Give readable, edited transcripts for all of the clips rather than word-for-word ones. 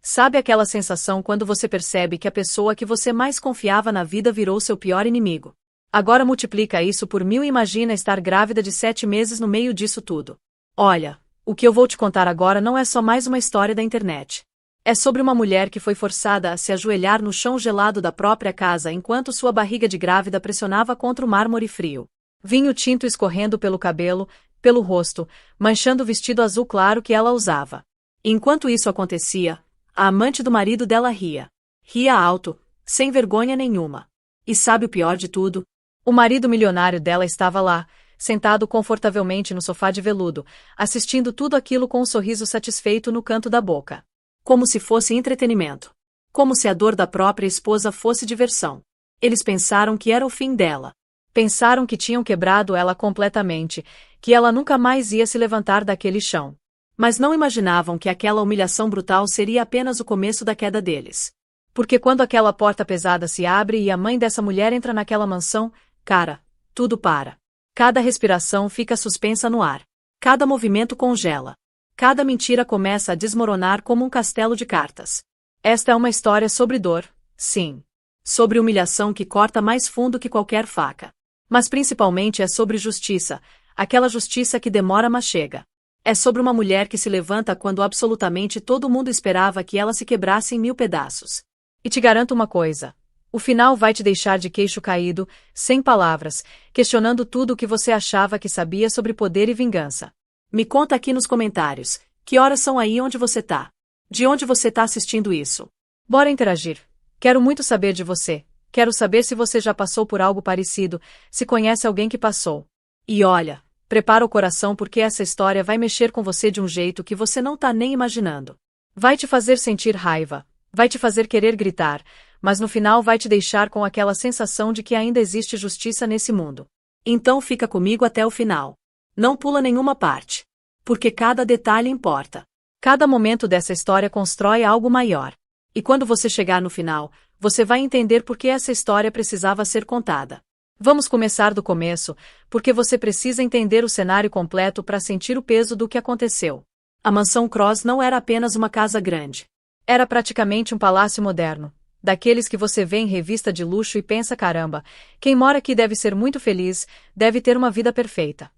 Sabe aquela sensação quando você percebe que a pessoa que você mais confiava na vida virou seu pior inimigo? Agora multiplica isso por 1000 e imagina estar grávida de 7 meses no meio disso tudo. Olha, o que eu vou te contar agora não é só mais uma história da internet. É sobre uma mulher que foi forçada a se ajoelhar no chão gelado da própria casa enquanto sua barriga de grávida pressionava contra o mármore frio. Vinho tinto escorrendo pelo cabelo, pelo rosto, manchando o vestido azul claro que ela usava. Enquanto isso acontecia, a amante do marido dela ria. Ria alto, sem vergonha nenhuma. E sabe o pior de tudo? O marido milionário dela estava lá, sentado confortavelmente no sofá de veludo, assistindo tudo aquilo com um sorriso satisfeito no canto da boca. Como se fosse entretenimento. Como se a dor da própria esposa fosse diversão. Eles pensaram que era o fim dela. Pensaram que tinham quebrado ela completamente, que ela nunca mais ia se levantar daquele chão. Mas não imaginavam que aquela humilhação brutal seria apenas o começo da queda deles. Porque quando aquela porta pesada se abre e a mãe dessa mulher entra naquela mansão, cara, tudo para. Cada respiração fica suspensa no ar. Cada movimento congela. Cada mentira começa a desmoronar como um castelo de cartas. Esta é uma história sobre dor, sim. Sobre humilhação que corta mais fundo que qualquer faca. Mas principalmente é sobre justiça, aquela justiça que demora mas chega. É sobre uma mulher que se levanta quando absolutamente todo mundo esperava que ela se quebrasse em 1000 pedaços. E te garanto uma coisa. O final vai te deixar de queixo caído, sem palavras, questionando tudo o que você achava que sabia sobre poder e vingança. Me conta aqui nos comentários, que horas são aí onde você tá? De onde você tá assistindo isso? Bora interagir. Quero muito saber de você. Quero saber se você já passou por algo parecido, se conhece alguém que passou. E olha, prepara o coração porque essa história vai mexer com você de um jeito que você não tá nem imaginando. Vai te fazer sentir raiva, vai te fazer querer gritar, mas no final vai te deixar com aquela sensação de que ainda existe justiça nesse mundo. Então fica comigo até o final. Não pula nenhuma parte. Porque cada detalhe importa. Cada momento dessa história constrói algo maior. E quando você chegar no final, você vai entender por que essa história precisava ser contada. Vamos começar do começo, porque você precisa entender o cenário completo para sentir o peso do que aconteceu. A mansão Cross não era apenas uma casa grande. Era praticamente um palácio moderno. Daqueles que você vê em revista de luxo e pensa caramba, quem mora aqui deve ser muito feliz, deve ter uma vida perfeita.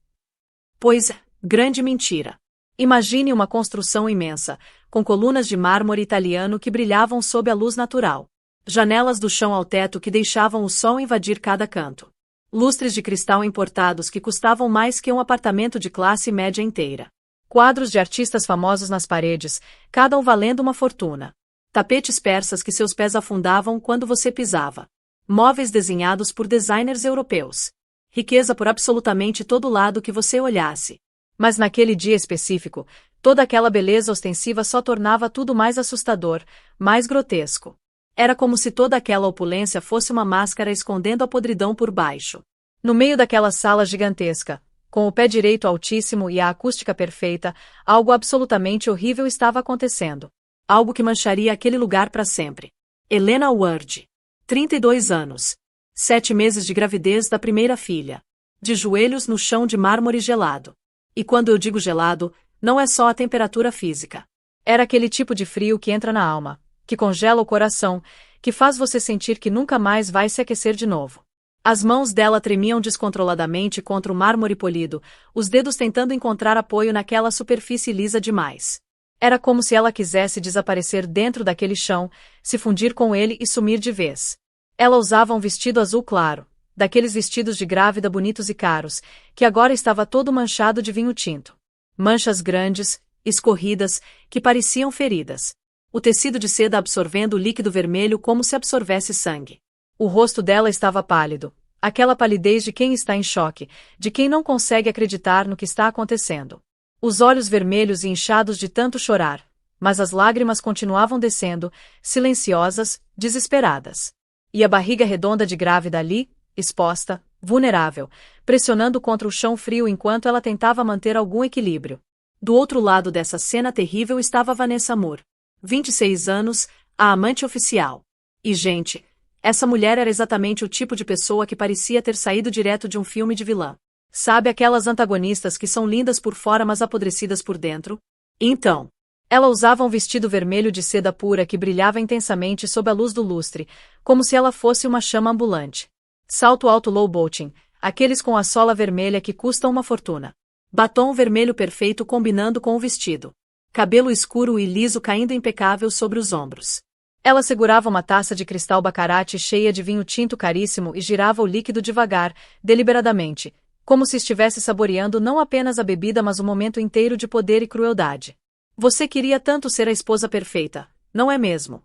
Pois é, grande mentira. Imagine uma construção imensa, com colunas de mármore italiano que brilhavam sob a luz natural. Janelas do chão ao teto que deixavam o sol invadir cada canto. Lustres de cristal importados que custavam mais que um apartamento de classe média inteira. Quadros de artistas famosos nas paredes, cada um valendo uma fortuna. Tapetes persas que seus pés afundavam quando você pisava. Móveis desenhados por designers europeus. Riqueza por absolutamente todo lado que você olhasse. Mas naquele dia específico, toda aquela beleza ostensiva só tornava tudo mais assustador, mais grotesco. Era como se toda aquela opulência fosse uma máscara escondendo a podridão por baixo. No meio daquela sala gigantesca, com o pé direito altíssimo e a acústica perfeita, algo absolutamente horrível estava acontecendo. Algo que mancharia aquele lugar para sempre. Helena Ward. 32 anos. 7 meses de gravidez da primeira filha. De joelhos no chão de mármore gelado. E quando eu digo gelado, não é só a temperatura física. Era aquele tipo de frio que entra na alma, que congela o coração, que faz você sentir que nunca mais vai se aquecer de novo. As mãos dela tremiam descontroladamente contra o mármore polido, os dedos tentando encontrar apoio naquela superfície lisa demais. Era como se ela quisesse desaparecer dentro daquele chão, se fundir com ele e sumir de vez. Ela usava um vestido azul claro, daqueles vestidos de grávida bonitos e caros, que agora estava todo manchado de vinho tinto. Manchas grandes, escorridas, que pareciam feridas. O tecido de seda absorvendo o líquido vermelho como se absorvesse sangue. O rosto dela estava pálido, aquela palidez de quem está em choque, de quem não consegue acreditar no que está acontecendo. Os olhos vermelhos e inchados de tanto chorar, mas as lágrimas continuavam descendo, silenciosas, desesperadas. E a barriga redonda de grávida ali, exposta, vulnerável, pressionando contra o chão frio enquanto ela tentava manter algum equilíbrio. Do outro lado dessa cena terrível estava Vanessa Moore. 26 anos, a amante oficial. E gente, essa mulher era exatamente o tipo de pessoa que parecia ter saído direto de um filme de vilã. Sabe aquelas antagonistas que são lindas por fora mas apodrecidas por dentro? Então, Ela usava um vestido vermelho de seda pura que brilhava intensamente sob a luz do lustre, como se ela fosse uma chama ambulante. Salto alto low bottom, aqueles com a sola vermelha que custam uma fortuna. Batom vermelho perfeito combinando com o vestido. Cabelo escuro e liso caindo impecável sobre os ombros. Ela segurava uma taça de cristal baccarat cheia de vinho tinto caríssimo e girava o líquido devagar, deliberadamente, como se estivesse saboreando não apenas a bebida mas o momento inteiro de poder e crueldade. Você queria tanto ser a esposa perfeita, não é mesmo?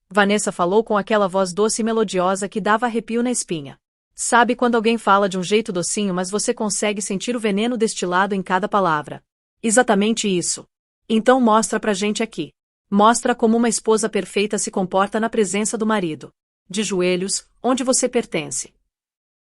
Vanessa falou com aquela voz doce e melodiosa que dava arrepio na espinha. Sabe quando alguém fala de um jeito docinho mas você consegue sentir o veneno destilado em cada palavra? Exatamente isso. Então mostra pra gente aqui. Mostra como uma esposa perfeita se comporta na presença do marido. De joelhos, onde você pertence.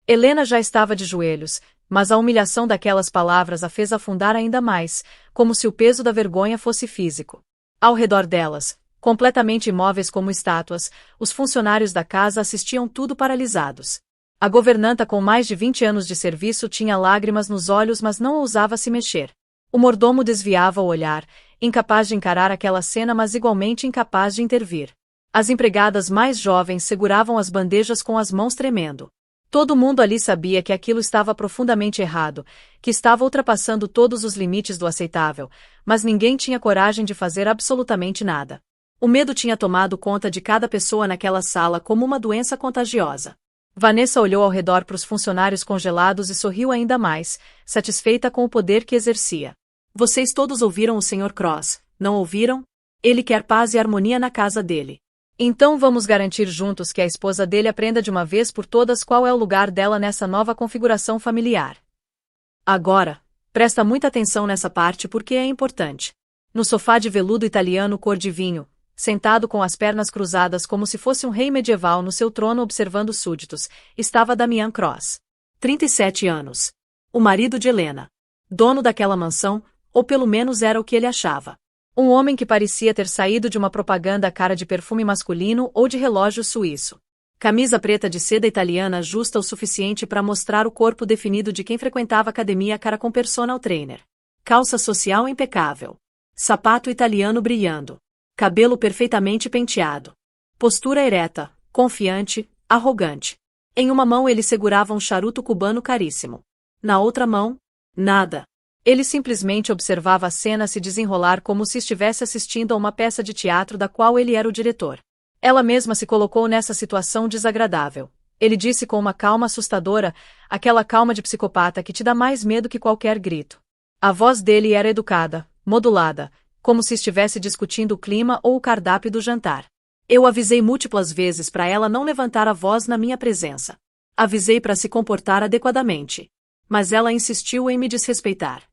Helena já estava de joelhos, mas a humilhação daquelas palavras a fez afundar ainda mais, como se o peso da vergonha fosse físico. Ao redor delas, completamente imóveis como estátuas, os funcionários da casa assistiam tudo paralisados. A governanta com mais de 20 anos de serviço tinha lágrimas nos olhos mas não ousava se mexer. O mordomo desviava o olhar, incapaz de encarar aquela cena mas igualmente incapaz de intervir. As empregadas mais jovens seguravam as bandejas com as mãos tremendo. Todo mundo ali sabia que aquilo estava profundamente errado, que estava ultrapassando todos os limites do aceitável, mas ninguém tinha coragem de fazer absolutamente nada. O medo tinha tomado conta de cada pessoa naquela sala como uma doença contagiosa. Vanessa olhou ao redor para os funcionários congelados e sorriu ainda mais, satisfeita com o poder que exercia. Vocês todos ouviram o Sr. Cross, não ouviram? Ele quer paz e harmonia na casa dele. Então vamos garantir juntos que a esposa dele aprenda de uma vez por todas qual é o lugar dela nessa nova configuração familiar. Agora, presta muita atenção nessa parte porque é importante. No sofá de veludo italiano cor de vinho, sentado com as pernas cruzadas como se fosse um rei medieval no seu trono observando os súditos, estava Damian Cross. 37 anos. O marido de Helena. Dono daquela mansão, ou pelo menos era o que ele achava. Um homem que parecia ter saído de uma propaganda à cara de perfume masculino ou de relógio suíço. Camisa preta de seda italiana justa o suficiente para mostrar o corpo definido de quem frequentava academia cara com personal trainer. Calça social impecável. Sapato italiano brilhando. Cabelo perfeitamente penteado. Postura ereta, confiante, arrogante. Em uma mão ele segurava um charuto cubano caríssimo. Na outra mão, nada. Ele simplesmente observava a cena se desenrolar como se estivesse assistindo a uma peça de teatro da qual ele era o diretor. Ela mesma se colocou nessa situação desagradável. Ele disse com uma calma assustadora, aquela calma de psicopata que te dá mais medo que qualquer grito. A voz dele era educada, modulada, como se estivesse discutindo o clima ou o cardápio do jantar. Eu avisei múltiplas vezes para ela não levantar a voz na minha presença. Avisei para se comportar adequadamente. Mas ela insistiu em me desrespeitar.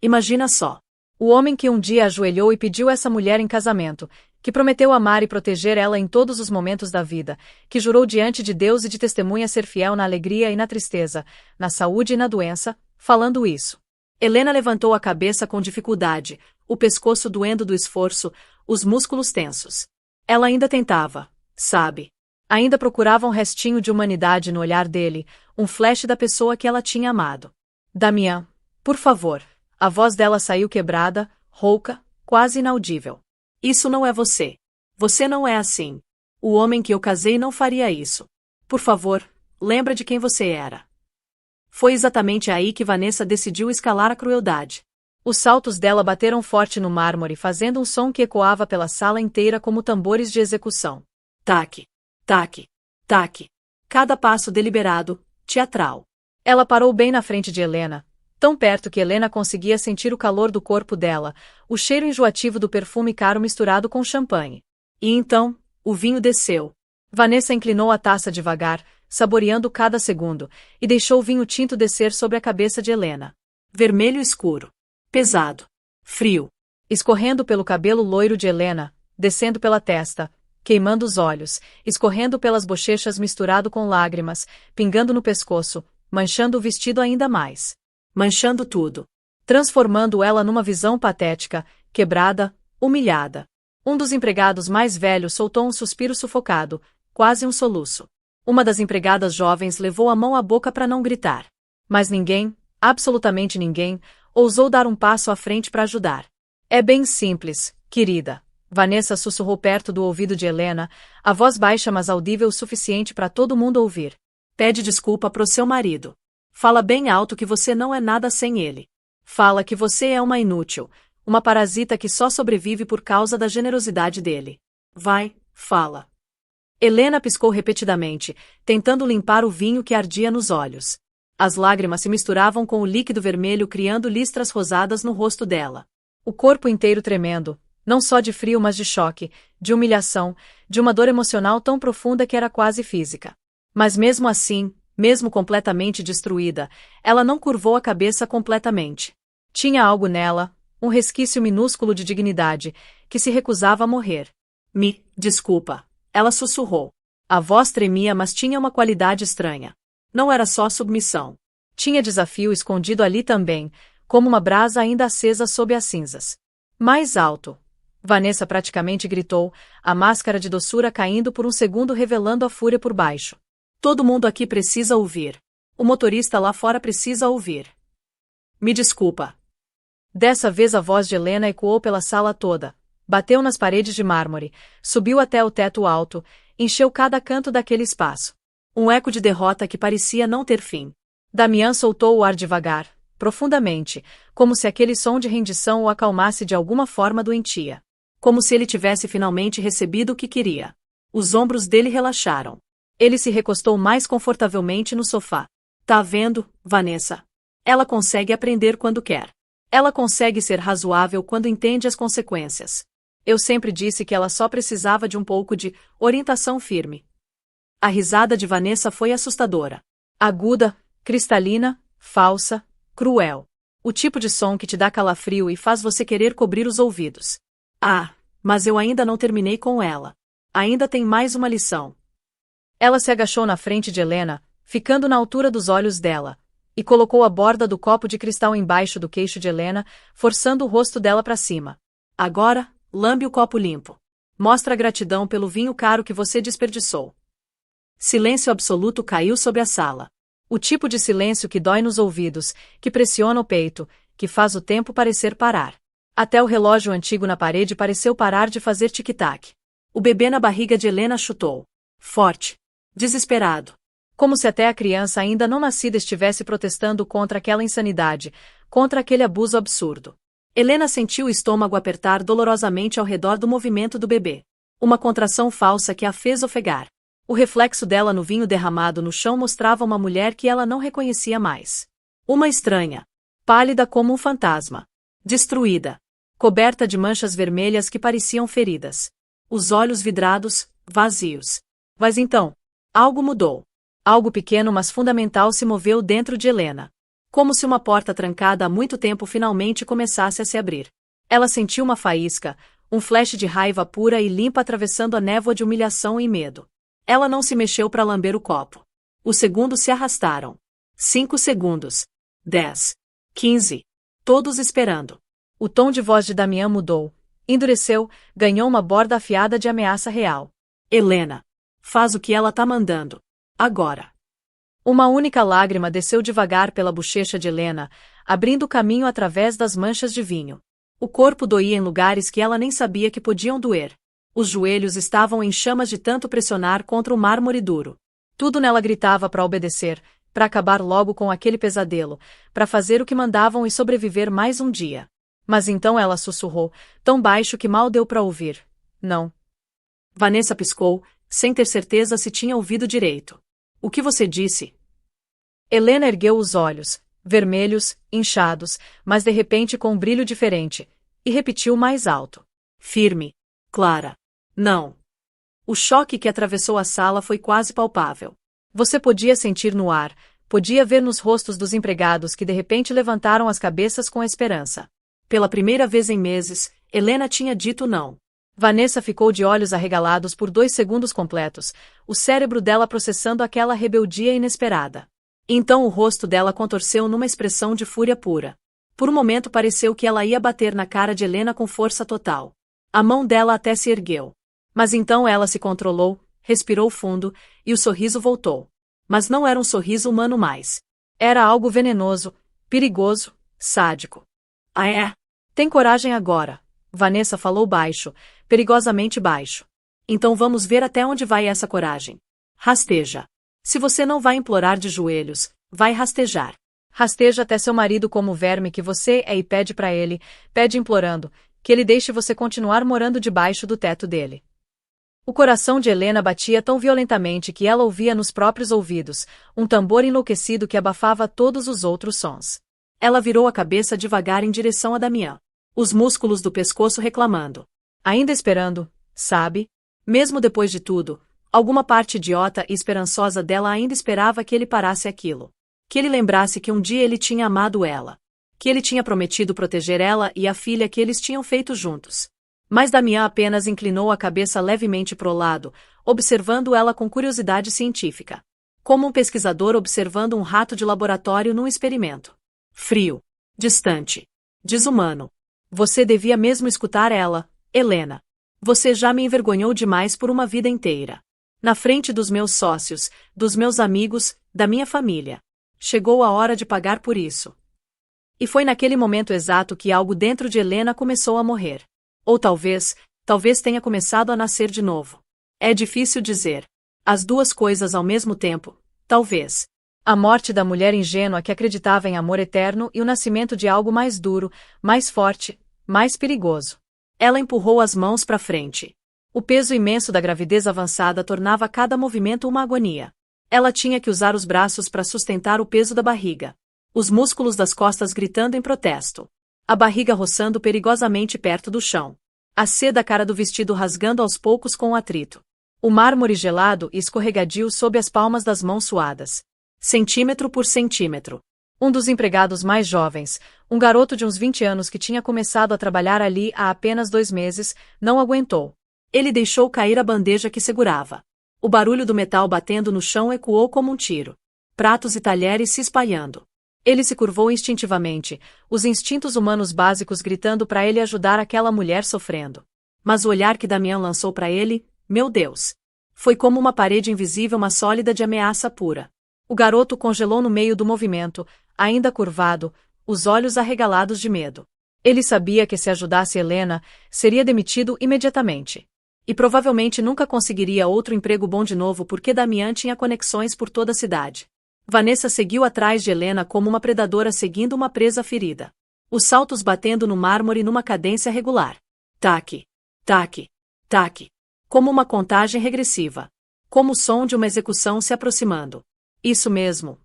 Imagina só. O homem que um dia ajoelhou e pediu essa mulher em casamento, que prometeu amar e proteger ela em todos os momentos da vida, que jurou diante de Deus e de testemunha ser fiel na alegria e na tristeza, na saúde e na doença, falando isso. Helena levantou a cabeça com dificuldade, o pescoço doendo do esforço, os músculos tensos. Ela ainda tentava, sabe? Ainda procurava um restinho de humanidade no olhar dele, um flash da pessoa que ela tinha amado. Damian, por favor. A voz dela saiu quebrada, rouca, quase inaudível. Isso não é você. Você não é assim. O homem que eu casei não faria isso. Por favor, lembra de quem você era. Foi exatamente aí que Vanessa decidiu escalar a crueldade. Os saltos dela bateram forte no mármore fazendo um som que ecoava pela sala inteira como tambores de execução. Taque, taque, taque. Cada passo deliberado, teatral. Ela parou bem na frente de Helena, tão perto que Helena conseguia sentir o calor do corpo dela, o cheiro enjoativo do perfume caro misturado com champanhe. E então, o vinho desceu. Vanessa inclinou a taça devagar, saboreando cada segundo, e deixou o vinho tinto descer sobre a cabeça de Helena. Vermelho escuro. Pesado. Frio. Escorrendo pelo cabelo loiro de Helena, descendo pela testa, queimando os olhos, escorrendo pelas bochechas misturado com lágrimas, pingando no pescoço, manchando o vestido ainda mais. Manchando tudo. Transformando ela numa visão patética, quebrada, humilhada. Um dos empregados mais velhos soltou um suspiro sufocado, quase um soluço. Uma das empregadas jovens levou a mão à boca para não gritar. Mas ninguém, absolutamente ninguém, ousou dar um passo à frente para ajudar. É bem simples, Querida. Vanessa sussurrou perto do ouvido de Helena, a voz baixa mas audível o suficiente para todo mundo ouvir. Pede desculpa pro seu marido. Fala bem alto que você não é nada sem ele. Fala que você é uma inútil, uma parasita que só sobrevive por causa da generosidade dele. Vai, fala. Helena piscou repetidamente, tentando limpar o vinho que ardia nos olhos. As lágrimas se misturavam com o líquido vermelho criando listras rosadas no rosto dela. O corpo inteiro tremendo, não só de frio mas de choque, de humilhação, de uma dor emocional tão profunda que era quase física. Mas mesmo assim, mesmo completamente destruída, ela não curvou a cabeça completamente. Tinha algo nela, um resquício minúsculo de dignidade, que se recusava a morrer. Me desculpa, ela sussurrou. A voz tremia mas tinha uma qualidade estranha. Não era só submissão. Tinha desafio escondido ali também, como uma brasa ainda acesa sob as cinzas. Mais alto. Vanessa praticamente gritou, a máscara de doçura caindo por um segundo revelando a fúria por baixo. Todo mundo aqui precisa ouvir. O motorista lá fora precisa ouvir. Me desculpa. Dessa vez a voz de Helena ecoou pela sala toda, bateu nas paredes de mármore, subiu até o teto alto, encheu cada canto daquele espaço. Um eco de derrota que parecia não ter fim. Damian soltou o ar devagar, profundamente, como se aquele som de rendição o acalmasse de alguma forma doentia. Como se ele tivesse finalmente recebido o que queria. Os ombros dele relaxaram. Ele se recostou mais confortavelmente no sofá. Tá vendo, Vanessa? Ela consegue aprender quando quer. Ela consegue ser razoável quando entende as consequências. Eu sempre disse que ela só precisava de um pouco de orientação firme. A risada de Vanessa foi assustadora. Aguda, cristalina, falsa, cruel. O tipo de som que te dá calafrio e faz você querer cobrir os ouvidos. Ah, mas eu ainda não terminei com ela. Ainda tem mais uma lição. Ela se agachou na frente de Helena, ficando na altura dos olhos dela, e colocou a borda do copo de cristal embaixo do queixo de Helena, forçando o rosto dela para cima. Agora, lambe o copo limpo. Mostra gratidão pelo vinho caro que você desperdiçou. Silêncio absoluto caiu sobre a sala. O tipo de silêncio que dói nos ouvidos, que pressiona o peito, que faz o tempo parecer parar. Até o relógio antigo na parede pareceu parar de fazer tic-tac. O bebê na barriga de Helena chutou. Forte. Desesperado. Como se até a criança ainda não nascida estivesse protestando contra aquela insanidade, contra aquele abuso absurdo. Helena sentiu o estômago apertar dolorosamente ao redor do movimento do bebê. Uma contração falsa que a fez ofegar. O reflexo dela no vinho derramado no chão mostrava uma mulher que ela não reconhecia mais. Uma estranha. Pálida como um fantasma. Destruída. Coberta de manchas vermelhas que pareciam feridas. Os olhos vidrados, vazios. Mas então, algo mudou. Algo pequeno mas fundamental se moveu dentro de Helena. Como se uma porta trancada há muito tempo finalmente começasse a se abrir. Ela sentiu uma faísca, um flash de raiva pura e limpa atravessando a névoa de humilhação e medo. Ela não se mexeu para lamber o copo. Os segundos se arrastaram. 5 segundos. 10. 15. Todos esperando. O tom de voz de Damian mudou. Endureceu, ganhou uma borda afiada de ameaça real. Helena. Faz o que ela tá mandando. Agora. Uma única lágrima desceu devagar pela bochecha de Helena, abrindo caminho através das manchas de vinho. O corpo doía em lugares que ela nem sabia que podiam doer. Os joelhos estavam em chamas de tanto pressionar contra o mármore duro. Tudo nela gritava para obedecer, para acabar logo com aquele pesadelo, para fazer o que mandavam e sobreviver mais um dia. Mas então ela sussurrou, tão baixo que mal deu para ouvir. Não. Vanessa piscou, sem ter certeza se tinha ouvido direito. O que você disse? Helena ergueu os olhos, vermelhos, inchados, mas de repente com um brilho diferente, e repetiu mais alto. Firme. Clara. Não. O choque que atravessou a sala foi quase palpável. Você podia sentir no ar, podia ver nos rostos dos empregados que de repente levantaram as cabeças com esperança. Pela primeira vez em meses, Helena tinha dito não. Vanessa ficou de olhos arregalados por 2 segundos completos, o cérebro dela processando aquela rebeldia inesperada. Então o rosto dela contorceu numa expressão de fúria pura. Por um momento pareceu que ela ia bater na cara de Helena com força total. A mão dela até se ergueu. Mas então ela se controlou, respirou fundo, e o sorriso voltou. Mas não era um sorriso humano mais. Era algo venenoso, perigoso, sádico. Ah é? Tem coragem agora. Vanessa falou baixo, perigosamente baixo. Então vamos ver até onde vai essa coragem. Rasteja. Se você não vai implorar de joelhos, vai rastejar. Rasteja até seu marido como o verme que você é e pede para ele, pede implorando, que ele deixe você continuar morando debaixo do teto dele. O coração de Helena batia tão violentamente que ela ouvia nos próprios ouvidos, um tambor enlouquecido que abafava todos os outros sons. Ela virou a cabeça devagar em direção a Damião. Os músculos do pescoço reclamando. Ainda esperando, sabe? Mesmo depois de tudo, alguma parte idiota e esperançosa dela ainda esperava que ele parasse aquilo. Que ele lembrasse que um dia ele tinha amado ela. Que ele tinha prometido proteger ela e a filha que eles tinham feito juntos. Mas Damião apenas inclinou a cabeça levemente pro lado, observando ela com curiosidade científica. Como um pesquisador observando um rato de laboratório num experimento. Frio. Distante. Desumano. Você devia mesmo escutar ela, Helena. Você já me envergonhou demais por uma vida inteira. Na frente dos meus sócios, dos meus amigos, da minha família. Chegou a hora de pagar por isso. E foi naquele momento exato que algo dentro de Helena começou a morrer. Ou talvez tenha começado a nascer de novo. É difícil dizer. As duas coisas ao mesmo tempo, talvez. A morte da mulher ingênua que acreditava em amor eterno e o nascimento de algo mais duro, mais forte, mais perigoso. Ela empurrou as mãos para frente. O peso imenso da gravidez avançada tornava cada movimento uma agonia. Ela tinha que usar os braços para sustentar o peso da barriga. Os músculos das costas gritando em protesto. A barriga roçando perigosamente perto do chão. A seda cara do vestido rasgando aos poucos com o atrito. O mármore gelado e escorregadio sob as palmas das mãos suadas. Centímetro por centímetro. Um dos empregados mais jovens, um garoto de uns 20 anos que tinha começado a trabalhar ali há apenas 2 meses, não aguentou. Ele deixou cair a bandeja que segurava. O barulho do metal batendo no chão ecoou como um tiro. Pratos e talheres se espalhando. Ele se curvou instintivamente, os instintos humanos básicos gritando para ele ajudar aquela mulher sofrendo. Mas o olhar que Damião lançou para ele, meu Deus! Foi como uma parede invisível, uma sólida de ameaça pura. O garoto congelou no meio do movimento, ainda curvado, os olhos arregalados de medo. Ele sabia que se ajudasse Helena, seria demitido imediatamente. E provavelmente nunca conseguiria outro emprego bom de novo porque Damião tinha conexões por toda a cidade. Vanessa seguiu atrás de Helena como uma predadora seguindo uma presa ferida. Os saltos batendo no mármore numa cadência regular. Taque, taque, taque. Como uma contagem regressiva. Como o som de uma execução se aproximando. Isso mesmo,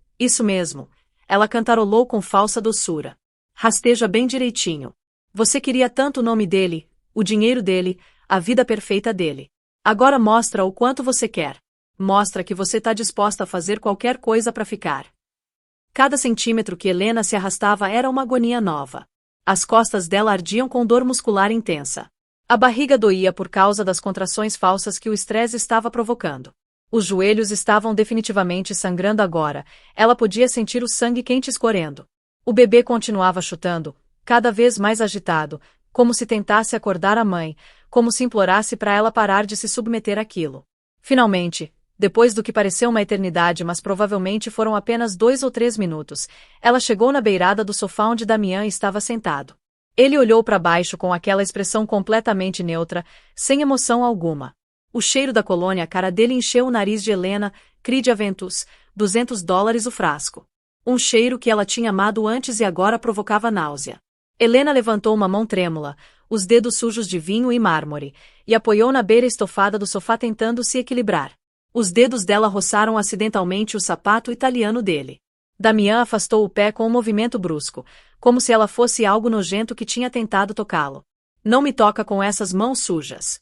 ela cantarolou com falsa doçura. Rasteja bem direitinho. Você queria tanto o nome dele, o dinheiro dele, a vida perfeita dele. Agora mostra o quanto você quer. Mostra que você está disposta a fazer qualquer coisa para ficar. Cada centímetro que Helena se arrastava era uma agonia nova. As costas dela ardiam com dor muscular intensa. A barriga doía por causa das contrações falsas que o estresse estava provocando. Os joelhos estavam definitivamente sangrando agora, ela podia sentir o sangue quente escorrendo. O bebê continuava chutando, cada vez mais agitado, como se tentasse acordar a mãe, como se implorasse para ela parar de se submeter àquilo. Finalmente, depois do que pareceu uma eternidade, mas provavelmente foram apenas 2 ou 3 minutos, ela chegou na beirada do sofá onde Damião estava sentado. Ele olhou para baixo com aquela expressão completamente neutra, sem emoção alguma. O cheiro da colônia a cara dele encheu o nariz de Helena, Creed Aventus, $200 o frasco. Um cheiro que ela tinha amado antes e agora provocava náusea. Helena levantou uma mão trêmula, os dedos sujos de vinho e mármore, e apoiou na beira estofada do sofá tentando se equilibrar. Os dedos dela roçaram acidentalmente o sapato italiano dele. Damião afastou o pé com um movimento brusco, como se ela fosse algo nojento que tinha tentado tocá-lo. Não me toca com essas mãos sujas.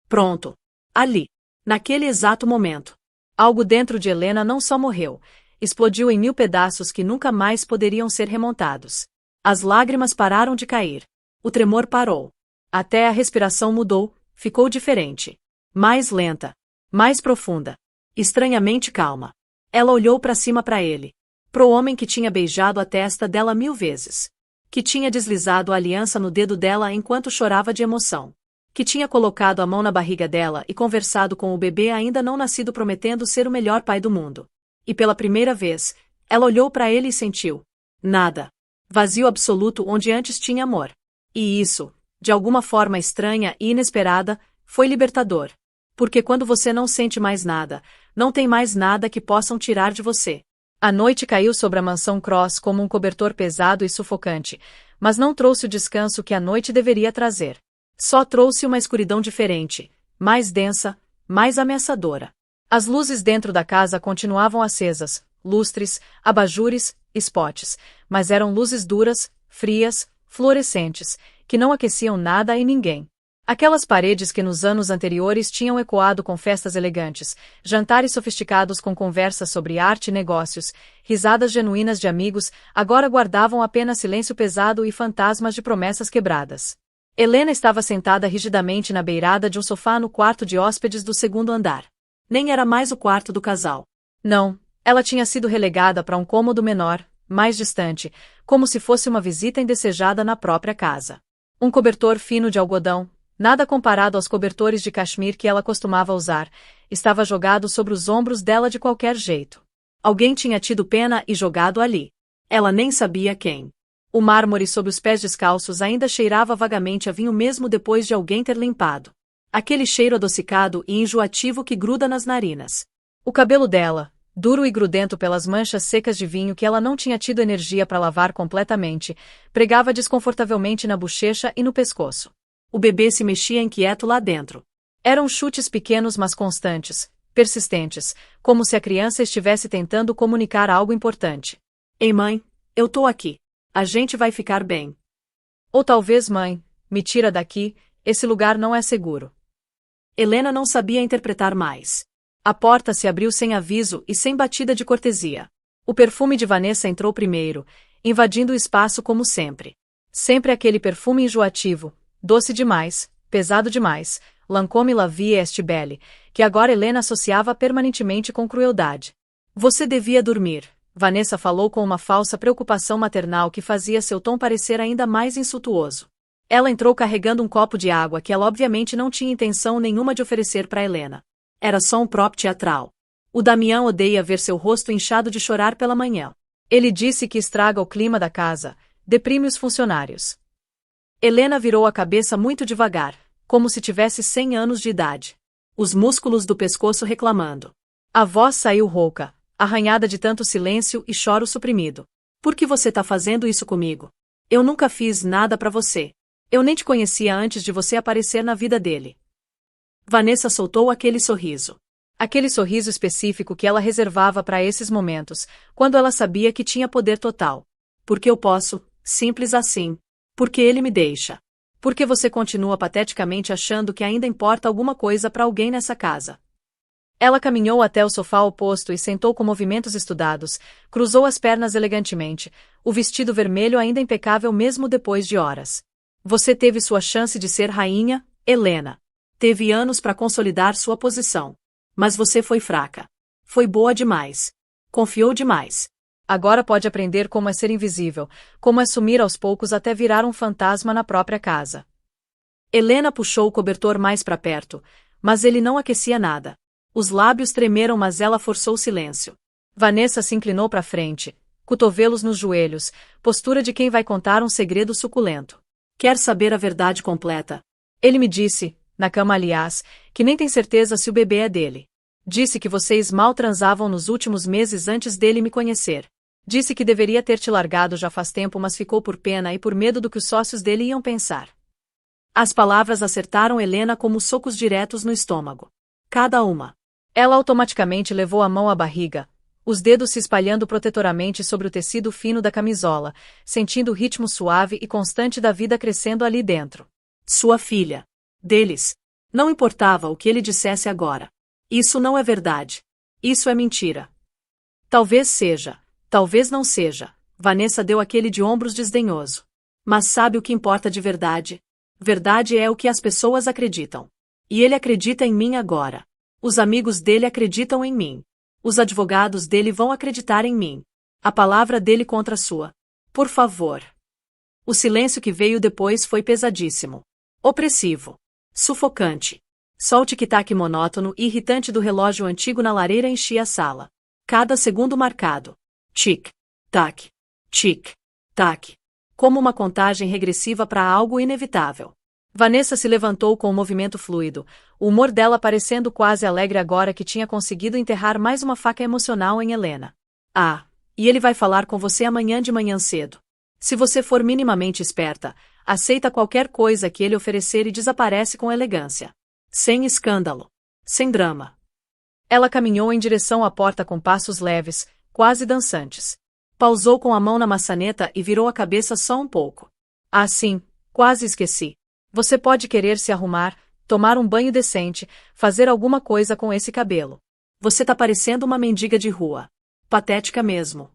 Pronto. Ali. Naquele exato momento. Algo dentro de Helena não só morreu, explodiu em 1000 pedaços que nunca mais poderiam ser remontados. As lágrimas pararam de cair. O tremor parou. Até a respiração mudou, ficou diferente. Mais lenta. Mais profunda. Estranhamente calma. Ela olhou para cima para ele. Pro homem que tinha beijado a testa dela 1000 vezes. Que tinha deslizado a aliança no dedo dela enquanto chorava de emoção. Que tinha colocado a mão na barriga dela e conversado com o bebê ainda não nascido prometendo ser o melhor pai do mundo. E pela primeira vez, ela olhou para ele e sentiu. Nada. Vazio absoluto onde antes tinha amor. E isso, de alguma forma estranha e inesperada, foi libertador. Porque quando você não sente mais nada, não tem mais nada que possam tirar de você. A noite caiu sobre a mansão Cross como um cobertor pesado e sufocante, mas não trouxe o descanso que a noite deveria trazer. Só trouxe uma escuridão diferente, mais densa, mais ameaçadora. As luzes dentro da casa continuavam acesas, lustres, abajures, spots, mas eram luzes duras, frias, fluorescentes, que não aqueciam nada e ninguém. Aquelas paredes que nos anos anteriores tinham ecoado com festas elegantes, jantares sofisticados com conversas sobre arte e negócios, risadas genuínas de amigos, agora guardavam apenas silêncio pesado e fantasmas de promessas quebradas. Helena estava sentada rigidamente na beirada de um sofá no quarto de hóspedes do segundo andar. Nem era mais o quarto do casal. Não, ela tinha sido relegada para um cômodo menor, mais distante, como se fosse uma visita indesejada na própria casa. Um cobertor fino de algodão, nada comparado aos cobertores de cachemir que ela costumava usar, estava jogado sobre os ombros dela de qualquer jeito. Alguém tinha tido pena e jogado ali. Ela nem sabia quem. O mármore sob os pés descalços ainda cheirava vagamente a vinho mesmo depois de alguém ter limpado. Aquele cheiro adocicado e enjoativo que gruda nas narinas. O cabelo dela, duro e grudento pelas manchas secas de vinho que ela não tinha tido energia para lavar completamente, pregava desconfortavelmente na bochecha e no pescoço. O bebê se mexia inquieto lá dentro. Eram chutes pequenos mas constantes, persistentes, como se a criança estivesse tentando comunicar algo importante. Ei mãe, eu tô aqui. A gente vai ficar bem. Ou talvez mãe, me tira daqui, esse lugar não é seguro. Helena não sabia interpretar mais. A porta se abriu sem aviso e sem batida de cortesia. O perfume de Vanessa entrou primeiro, invadindo o espaço como sempre. Sempre aquele perfume enjoativo, doce demais, pesado demais, Lancôme la vie est belle, que agora Helena associava permanentemente com crueldade. Você devia dormir, Vanessa falou com uma falsa preocupação maternal que fazia seu tom parecer ainda mais insultuoso. Ela entrou carregando um copo de água que ela obviamente não tinha intenção nenhuma de oferecer para Helena. Era só um prop teatral. O Damião odeia ver seu rosto inchado de chorar pela manhã. Ele disse que estraga o clima da casa, deprime os funcionários. Helena virou a cabeça muito devagar, como se tivesse 100 anos de idade. Os músculos do pescoço reclamando. A voz saiu rouca, arranhada de tanto silêncio e choro suprimido. Por que você tá fazendo isso comigo? Eu nunca fiz nada pra você. Eu nem te conhecia antes de você aparecer na vida dele. Vanessa soltou aquele sorriso. Aquele sorriso específico que ela reservava para esses momentos, quando ela sabia que tinha poder total. Porque eu posso, simples assim. Porque ele me deixa. Porque você continua pateticamente achando que ainda importa alguma coisa para alguém nessa casa. Ela caminhou até o sofá oposto e sentou com movimentos estudados, cruzou as pernas elegantemente, o vestido vermelho ainda impecável mesmo depois de horas. Você teve sua chance de ser rainha, Helena. Teve anos para consolidar sua posição. Mas você foi fraca. Foi boa demais. Confiou demais. Agora pode aprender como é ser invisível, como é sumir aos poucos até virar um fantasma na própria casa. Helena puxou o cobertor mais para perto, mas ele não aquecia nada. Os lábios tremeram mas ela forçou o silêncio. Vanessa se inclinou para frente, cotovelos nos joelhos, postura de quem vai contar um segredo suculento. Quer saber a verdade completa? Ele me disse, na cama aliás, que nem tem certeza se o bebê é dele. Disse que vocês mal transavam nos últimos meses antes dele me conhecer. Disse que deveria ter te largado já faz tempo mas ficou por pena e por medo do que os sócios dele iam pensar. As palavras acertaram Helena como socos diretos no estômago. Cada uma. Ela automaticamente levou a mão à barriga, os dedos se espalhando protetoramente sobre o tecido fino da camisola, sentindo o ritmo suave e constante da vida crescendo ali dentro. Sua filha. Deles. Não importava o que ele dissesse agora. Isso não é verdade. Isso é mentira. Talvez seja. Talvez não seja. Vanessa deu aquele de ombros desdenhoso. Mas sabe o que importa de verdade? Verdade é o que as pessoas acreditam. E ele acredita em mim agora. Os amigos dele acreditam em mim. Os advogados dele vão acreditar em mim. A palavra dele contra a sua. Por favor. O silêncio que veio depois foi pesadíssimo. Opressivo. Sufocante. Só o tic-tac monótono e irritante do relógio antigo na lareira enchia a sala. Cada segundo marcado. Tic-tac. Tic-tac. Como uma contagem regressiva para algo inevitável. Vanessa se levantou com um movimento fluido, o humor dela parecendo quase alegre agora que tinha conseguido enterrar mais uma faca emocional em Helena. Ah, e ele vai falar com você amanhã de manhã cedo. Se você for minimamente esperta, aceita qualquer coisa que ele oferecer e desaparece com elegância. Sem escândalo. Sem drama. Ela caminhou em direção à porta com passos leves, quase dançantes. Pausou com a mão na maçaneta e virou a cabeça só um pouco. Ah, sim, quase esqueci. Você pode querer se arrumar, tomar um banho decente, fazer alguma coisa com esse cabelo. Você tá parecendo uma mendiga de rua. Patética mesmo.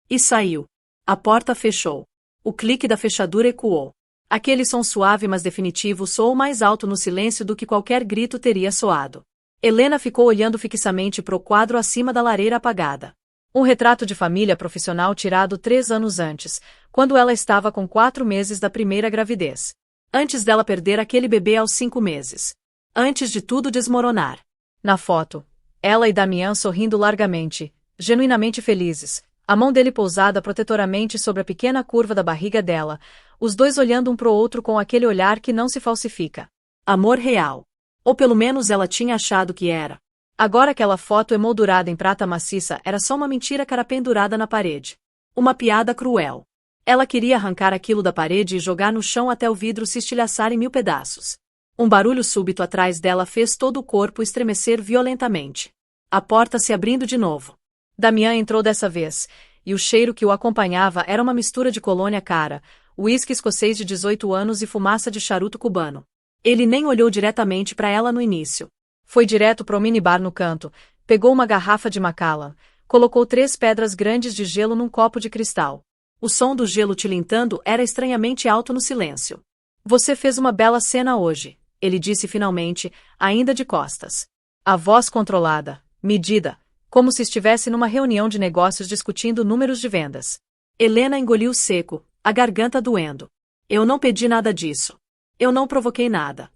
E saiu. A porta fechou. O clique da fechadura ecoou. Aquele som suave mas definitivo soou mais alto no silêncio do que qualquer grito teria soado. Helena ficou olhando fixamente para o quadro acima da lareira apagada. Um retrato de família profissional tirado 3 anos antes, quando ela estava com 4 meses da primeira gravidez. Antes dela perder aquele bebê aos 5 meses. Antes de tudo desmoronar. Na foto, ela e Damian sorrindo largamente, genuinamente felizes, a mão dele pousada protetoramente sobre a pequena curva da barriga dela, os dois olhando um pro outro com aquele olhar que não se falsifica. Amor real. Ou pelo menos ela tinha achado que era. Agora aquela foto emoldurada em prata maciça era só uma mentira carapendurada na parede. Uma piada cruel. Ela queria arrancar aquilo da parede e jogar no chão até o vidro se estilhaçar em 1000 pedaços. Um barulho súbito atrás dela fez todo o corpo estremecer violentamente. A porta se abrindo de novo. Damian entrou dessa vez, e o cheiro que o acompanhava era uma mistura de colônia cara, uísque escocês de 18 anos e fumaça de charuto cubano. Ele nem olhou diretamente para ela no início. Foi direto para o minibar no canto, pegou uma garrafa de Macallan, colocou 3 pedras grandes de gelo num copo de cristal. O som do gelo tilintando era estranhamente alto no silêncio. Você fez uma bela cena hoje, ele disse finalmente, ainda de costas. A voz controlada, medida, como se estivesse numa reunião de negócios discutindo números de vendas. Helena engoliu seco, a garganta doendo. Eu não pedi nada disso. Eu não provoquei nada.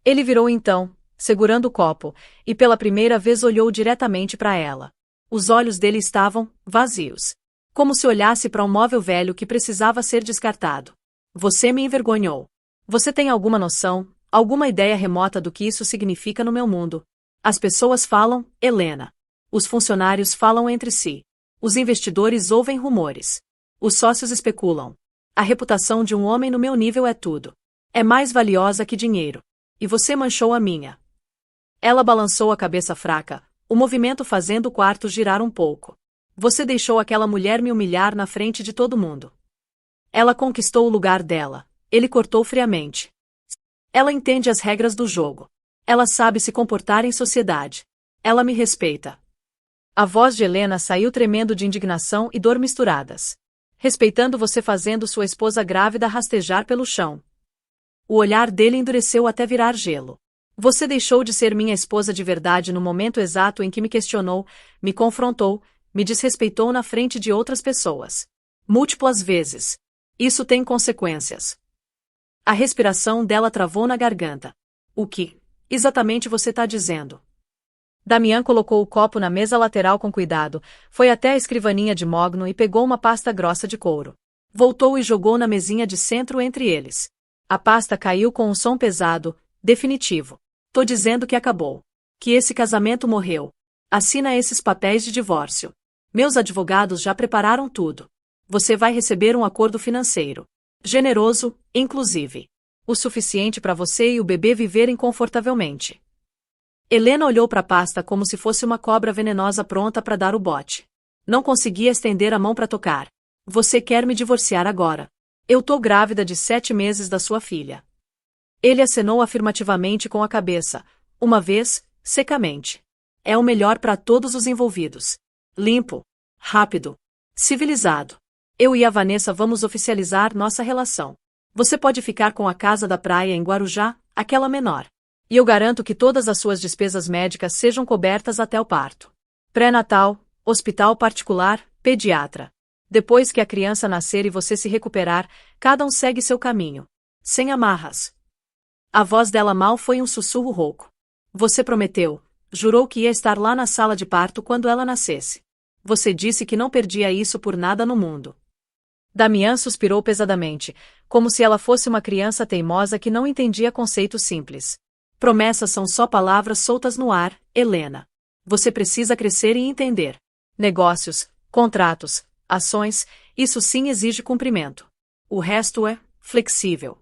Ele virou então, segurando o copo, e pela primeira vez olhou diretamente para ela. Os olhos dele estavam vazios. Como se olhasse para um móvel velho que precisava ser descartado. Você me envergonhou. Você tem alguma noção, alguma ideia remota do que isso significa no meu mundo? As pessoas falam, Helena. Os funcionários falam entre si. Os investidores ouvem rumores. Os sócios especulam. A reputação de um homem no meu nível é tudo. É mais valiosa que dinheiro. E você manchou a minha. Ela balançou a cabeça fraca, o movimento fazendo o quarto girar um pouco. Você deixou aquela mulher me humilhar na frente de todo mundo. Ela conquistou o lugar dela. Ele cortou friamente. Ela entende as regras do jogo. Ela sabe se comportar em sociedade. Ela me respeita. A voz de Helena saiu tremendo de indignação e dor misturadas. Respeitando você fazendo sua esposa grávida rastejar pelo chão. O olhar dele endureceu até virar gelo. Você deixou de ser minha esposa de verdade no momento exato em que me questionou, me confrontou, me desrespeitou na frente de outras pessoas. Múltiplas vezes. Isso tem consequências. A respiração dela travou na garganta. O que, exatamente você está dizendo? Damian colocou o copo na mesa lateral com cuidado, foi até a escrivaninha de mogno e pegou uma pasta grossa de couro. Voltou e jogou na mesinha de centro entre eles. A pasta caiu com um som pesado, definitivo. Tô dizendo que acabou. Que esse casamento morreu. Assina esses papéis de divórcio. Meus advogados já prepararam tudo. Você vai receber um acordo financeiro. Generoso, inclusive. O suficiente para você e o bebê viverem confortavelmente. Helena olhou para a pasta como se fosse uma cobra venenosa pronta para dar o bote. Não conseguia estender a mão para tocar. Você quer me divorciar agora? Eu tô grávida de 7 meses da sua filha. Ele acenou afirmativamente com a cabeça, uma vez, secamente. É o melhor para todos os envolvidos. Limpo, rápido, civilizado. Eu e a Vanessa vamos oficializar nossa relação. Você pode ficar com a casa da praia em Guarujá, aquela menor. E eu garanto que todas as suas despesas médicas sejam cobertas até o parto. Pré-natal, hospital particular, pediatra. Depois que a criança nascer e você se recuperar, cada um segue seu caminho. Sem amarras. A voz dela mal foi um sussurro rouco. Você prometeu, jurou que ia estar lá na sala de parto quando ela nascesse. Você disse que não perdia isso por nada no mundo. Damian suspirou pesadamente, como se ela fosse uma criança teimosa que não entendia conceitos simples. Promessas são só palavras soltas no ar, Helena. Você precisa crescer e entender. Negócios, contratos, ações, isso sim exige cumprimento. O resto é flexível.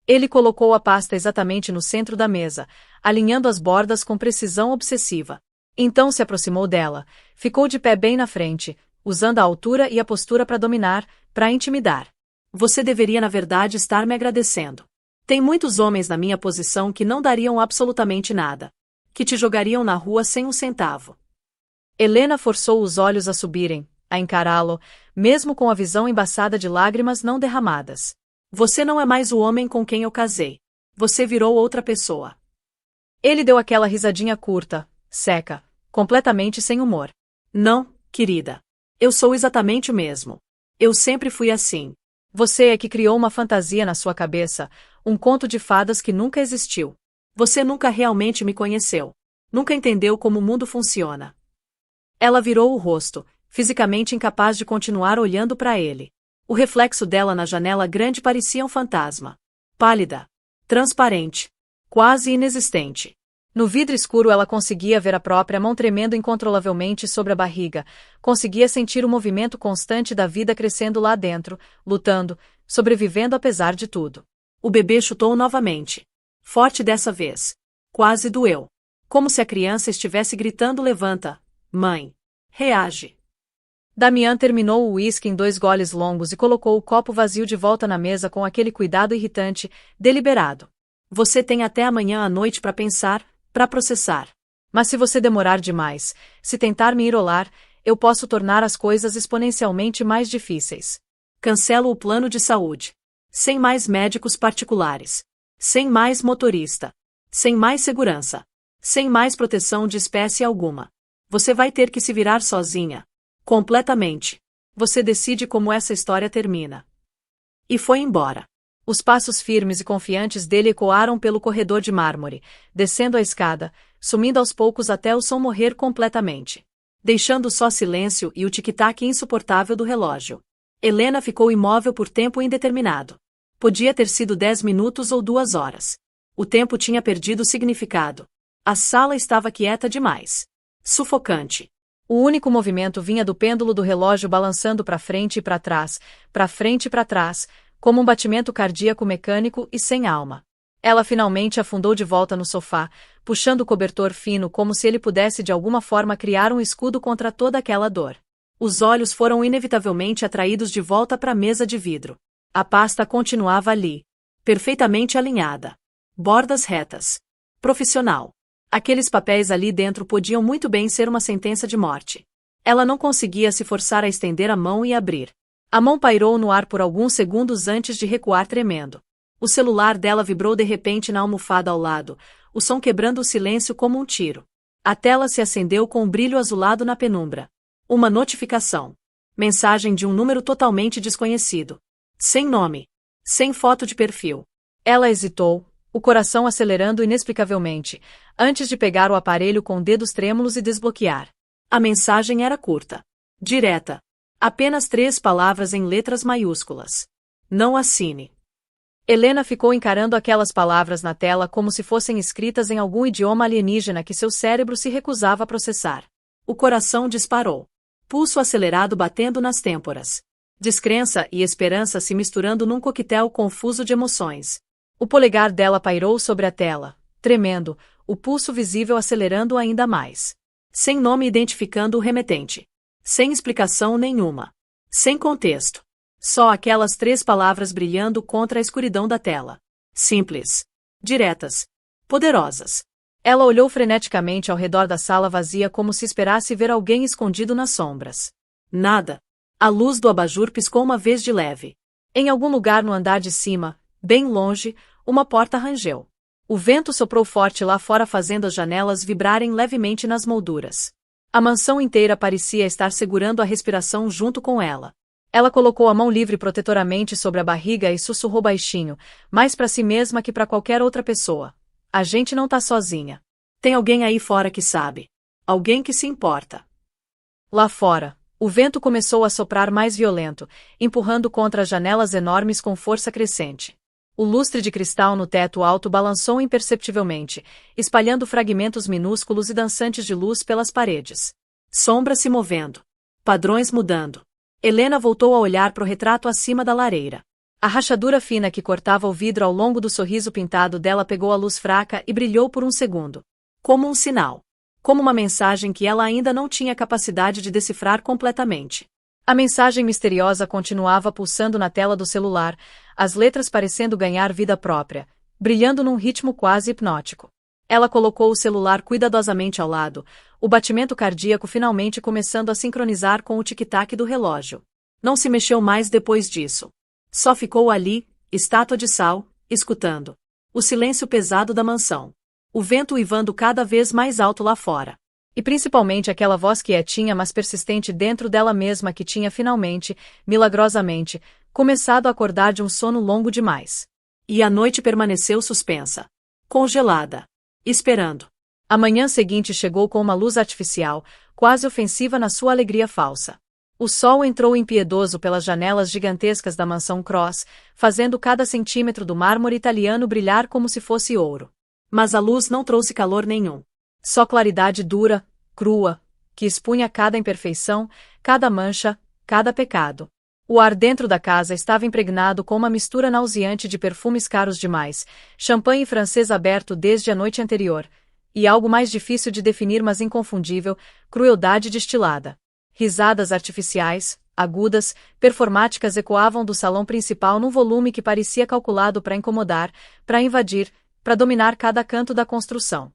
Ele colocou a pasta exatamente no centro da mesa, alinhando as bordas com precisão obsessiva. Então se aproximou dela, ficou de pé bem na frente, usando a altura e a postura para dominar, para intimidar. Você deveria na verdade estar me agradecendo. Tem muitos homens na minha posição que não dariam absolutamente nada. Que te jogariam na rua sem um centavo. Helena forçou os olhos a subirem, a encará-lo, mesmo com a visão embaçada de lágrimas não derramadas. Você não é mais o homem com quem eu casei. Você virou outra pessoa. Ele deu aquela risadinha curta, seca, completamente sem humor. Não, querida. Eu sou exatamente o mesmo. Eu sempre fui assim. Você é que criou uma fantasia na sua cabeça, um conto de fadas que nunca existiu. Você nunca realmente me conheceu. Nunca entendeu como o mundo funciona. Ela virou o rosto, fisicamente incapaz de continuar olhando para ele. O reflexo dela na janela grande parecia um fantasma. Pálida. Transparente. Quase inexistente. No vidro escuro ela conseguia ver a própria mão tremendo incontrolavelmente sobre a barriga, conseguia sentir o movimento constante da vida crescendo lá dentro, lutando, sobrevivendo apesar de tudo. O bebê chutou novamente. Forte dessa vez. Quase doeu. Como se a criança estivesse gritando: levanta, mãe. Reage. Damian terminou o uísque em 2 goles longos e colocou o copo vazio de volta na mesa com aquele cuidado irritante, deliberado. Você tem até amanhã à noite para pensar, para processar. Mas se você demorar demais, se tentar me enrolar, eu posso tornar as coisas exponencialmente mais difíceis. Cancelo o plano de saúde. Sem mais médicos particulares. Sem mais motorista. Sem mais segurança. Sem mais proteção de espécie alguma. Você vai ter que se virar sozinha. Completamente. Você decide como essa história termina. E foi embora. Os passos firmes e confiantes dele ecoaram pelo corredor de mármore, descendo a escada, sumindo aos poucos até o som morrer completamente. Deixando só silêncio e o tic-tac insuportável do relógio. Helena ficou imóvel por tempo indeterminado. Podia ter sido 10 minutos ou 2 horas. O tempo tinha perdido significado. A sala estava quieta demais. Sufocante. O único movimento vinha do pêndulo do relógio balançando para frente e para trás, para frente e para trás, como um batimento cardíaco mecânico e sem alma. Ela finalmente afundou de volta no sofá, puxando o cobertor fino como se ele pudesse de alguma forma criar um escudo contra toda aquela dor. Os olhos foram inevitavelmente atraídos de volta para a mesa de vidro. A pasta continuava ali. Perfeitamente alinhada. Bordas retas. Profissional. Aqueles papéis ali dentro podiam muito bem ser uma sentença de morte. Ela não conseguia se forçar a estender a mão e abrir. A mão pairou no ar por alguns segundos antes de recuar tremendo. O celular dela vibrou de repente na almofada ao lado, o som quebrando o silêncio como um tiro. A tela se acendeu com um brilho azulado na penumbra. Uma notificação. Mensagem de um número totalmente desconhecido. Sem nome. Sem foto de perfil. Ela hesitou, o coração acelerando inexplicavelmente, antes de pegar o aparelho com dedos trêmulos e desbloquear. A mensagem era curta. Direta. Apenas 3 palavras em letras maiúsculas. Não assine. Helena ficou encarando aquelas palavras na tela como se fossem escritas em algum idioma alienígena que seu cérebro se recusava a processar. O coração disparou. Pulso acelerado batendo nas têmporas. Descrença e esperança se misturando num coquetel confuso de emoções. O polegar dela pairou sobre a tela, tremendo, o pulso visível acelerando ainda mais. Sem nome identificando o remetente. Sem explicação nenhuma. Sem contexto. Só aquelas 3 palavras brilhando contra a escuridão da tela. Simples. Diretas. Poderosas. Ela olhou freneticamente ao redor da sala vazia como se esperasse ver alguém escondido nas sombras. Nada. A luz do abajur piscou uma vez de leve. Em algum lugar no andar de cima, bem longe, uma porta rangeu. O vento soprou forte lá fora fazendo as janelas vibrarem levemente nas molduras. A mansão inteira parecia estar segurando a respiração junto com ela. Ela colocou a mão livre protetoramente sobre a barriga e sussurrou baixinho, mais para si mesma que para qualquer outra pessoa. A gente não tá sozinha. Tem alguém aí fora que sabe. Alguém que se importa. Lá fora, O vento começou a soprar mais violento, empurrando contra as janelas enormes com força crescente. O lustre de cristal no teto alto balançou imperceptivelmente, espalhando fragmentos minúsculos e dançantes de luz pelas paredes. Sombras se movendo. Padrões mudando. Helena voltou a olhar para o retrato acima da lareira. A rachadura fina que cortava o vidro ao longo do sorriso pintado dela pegou a luz fraca e brilhou por um segundo. Como um sinal. Como uma mensagem que ela ainda não tinha capacidade de decifrar completamente. A mensagem misteriosa continuava pulsando na tela do celular, as letras parecendo ganhar vida própria, brilhando num ritmo quase hipnótico. Ela colocou o celular cuidadosamente ao lado, o batimento cardíaco finalmente começando a sincronizar com o tic-tac do relógio. Não se mexeu mais depois disso. Só ficou ali, estátua de sal, escutando o silêncio pesado da mansão. O vento uivando cada vez mais alto lá fora. E principalmente aquela voz quietinha mas persistente dentro dela mesma que tinha finalmente, milagrosamente, começado a acordar de um sono longo demais. E a noite permaneceu suspensa. Congelada. Esperando. A manhã seguinte chegou com uma luz artificial, quase ofensiva na sua alegria falsa. O sol entrou impiedoso pelas janelas gigantescas da mansão Cross, fazendo cada centímetro do mármore italiano brilhar como se fosse ouro. Mas a luz não trouxe calor nenhum. Só claridade dura, crua, que expunha cada imperfeição, cada mancha, cada pecado. O ar dentro da casa estava impregnado com uma mistura nauseante de perfumes caros demais, champanhe francês aberto desde a noite anterior, e algo mais difícil de definir mas inconfundível, crueldade destilada. Risadas artificiais, agudas, performáticas ecoavam do salão principal num volume que parecia calculado para incomodar, para invadir, para dominar cada canto da construção.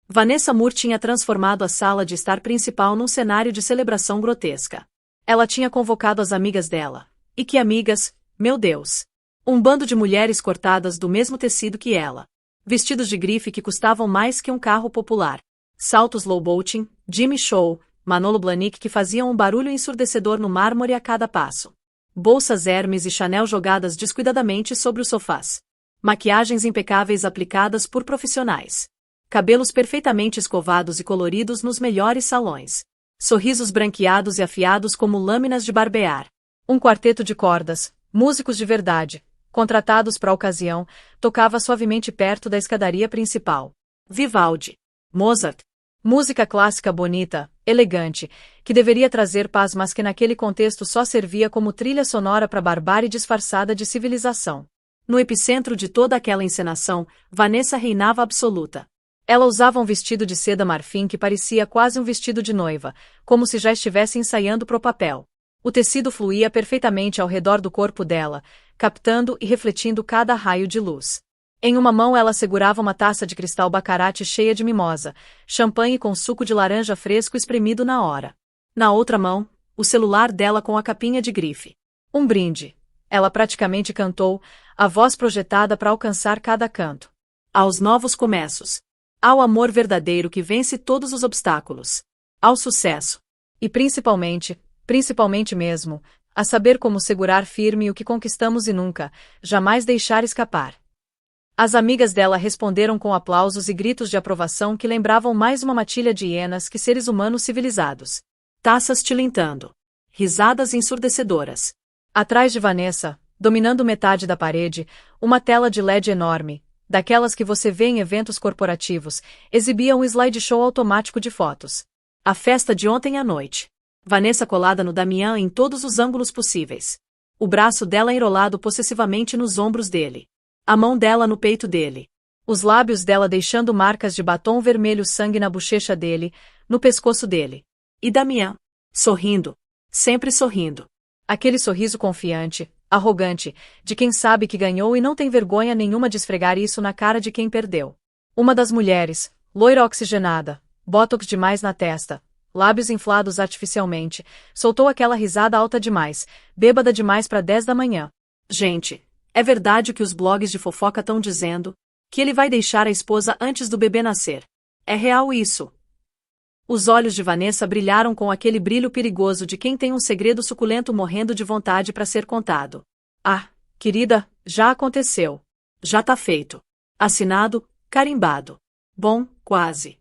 Vanessa Moore tinha transformado a sala de estar principal num cenário de celebração grotesca. Ela tinha convocado as amigas dela. E que amigas, meu Deus! Um bando de mulheres cortadas do mesmo tecido que ela. Vestidos de grife que custavam mais que um carro popular. Saltos low-bolting, Jimmy Choo, Manolo Blahnik que faziam um barulho ensurdecedor no mármore a cada passo. Bolsas Hermes e Chanel jogadas descuidadamente sobre os sofás. Maquiagens impecáveis aplicadas por profissionais. Cabelos perfeitamente escovados e coloridos nos melhores salões. Sorrisos branqueados e afiados como lâminas de barbear. Um quarteto de cordas, músicos de verdade, contratados para a ocasião, tocava suavemente perto da escadaria principal. Vivaldi. Mozart. Música clássica bonita, elegante, que deveria trazer paz mas que naquele contexto só servia como trilha sonora para barbárie disfarçada de civilização. No epicentro de toda aquela encenação, Vanessa reinava absoluta. Ela usava um vestido de seda marfim que parecia quase um vestido de noiva, como se já estivesse ensaiando pro papel. O tecido fluía perfeitamente ao redor do corpo dela, captando e refletindo cada raio de luz. Em uma mão ela segurava uma taça de cristal baccarat cheia de mimosa, champanhe com suco de laranja fresco espremido na hora. Na outra mão, o celular dela com a capinha de grife. Um brinde. Ela praticamente cantou, a voz projetada para alcançar cada canto. Aos novos começos. Ao amor verdadeiro que vence todos os obstáculos. Ao sucesso. E principalmente mesmo, a saber como segurar firme o que conquistamos e nunca, jamais deixar escapar. As amigas dela responderam com aplausos e gritos de aprovação que lembravam mais uma matilha de hienas que seres humanos civilizados. Taças tilintando. Risadas ensurdecedoras. Atrás de Vanessa, dominando metade da parede, uma tela de LED enorme, daquelas que você vê em eventos corporativos, exibia um slideshow automático de fotos. A festa de ontem à noite. Vanessa colada no Damian em todos os ângulos possíveis. O braço dela enrolado possessivamente nos ombros dele. A mão dela no peito dele. Os lábios dela deixando marcas de batom vermelho sangue na bochecha dele, no pescoço dele. E Damian, sorrindo. Sempre sorrindo. Aquele sorriso confiante, arrogante, de quem sabe que ganhou e não tem vergonha nenhuma de esfregar isso na cara de quem perdeu. Uma das mulheres, loira oxigenada, bótox demais na testa, lábios inflados artificialmente, soltou aquela risada alta demais, bêbada demais para 10 da manhã. Gente, é verdade o que os blogs de fofoca estão dizendo? Que ele vai deixar a esposa antes do bebê nascer. É real isso? Os olhos de Vanessa brilharam com aquele brilho perigoso de quem tem um segredo suculento morrendo de vontade para ser contado. Ah, querida, já aconteceu. Já tá feito. Assinado, carimbado. Bom, quase.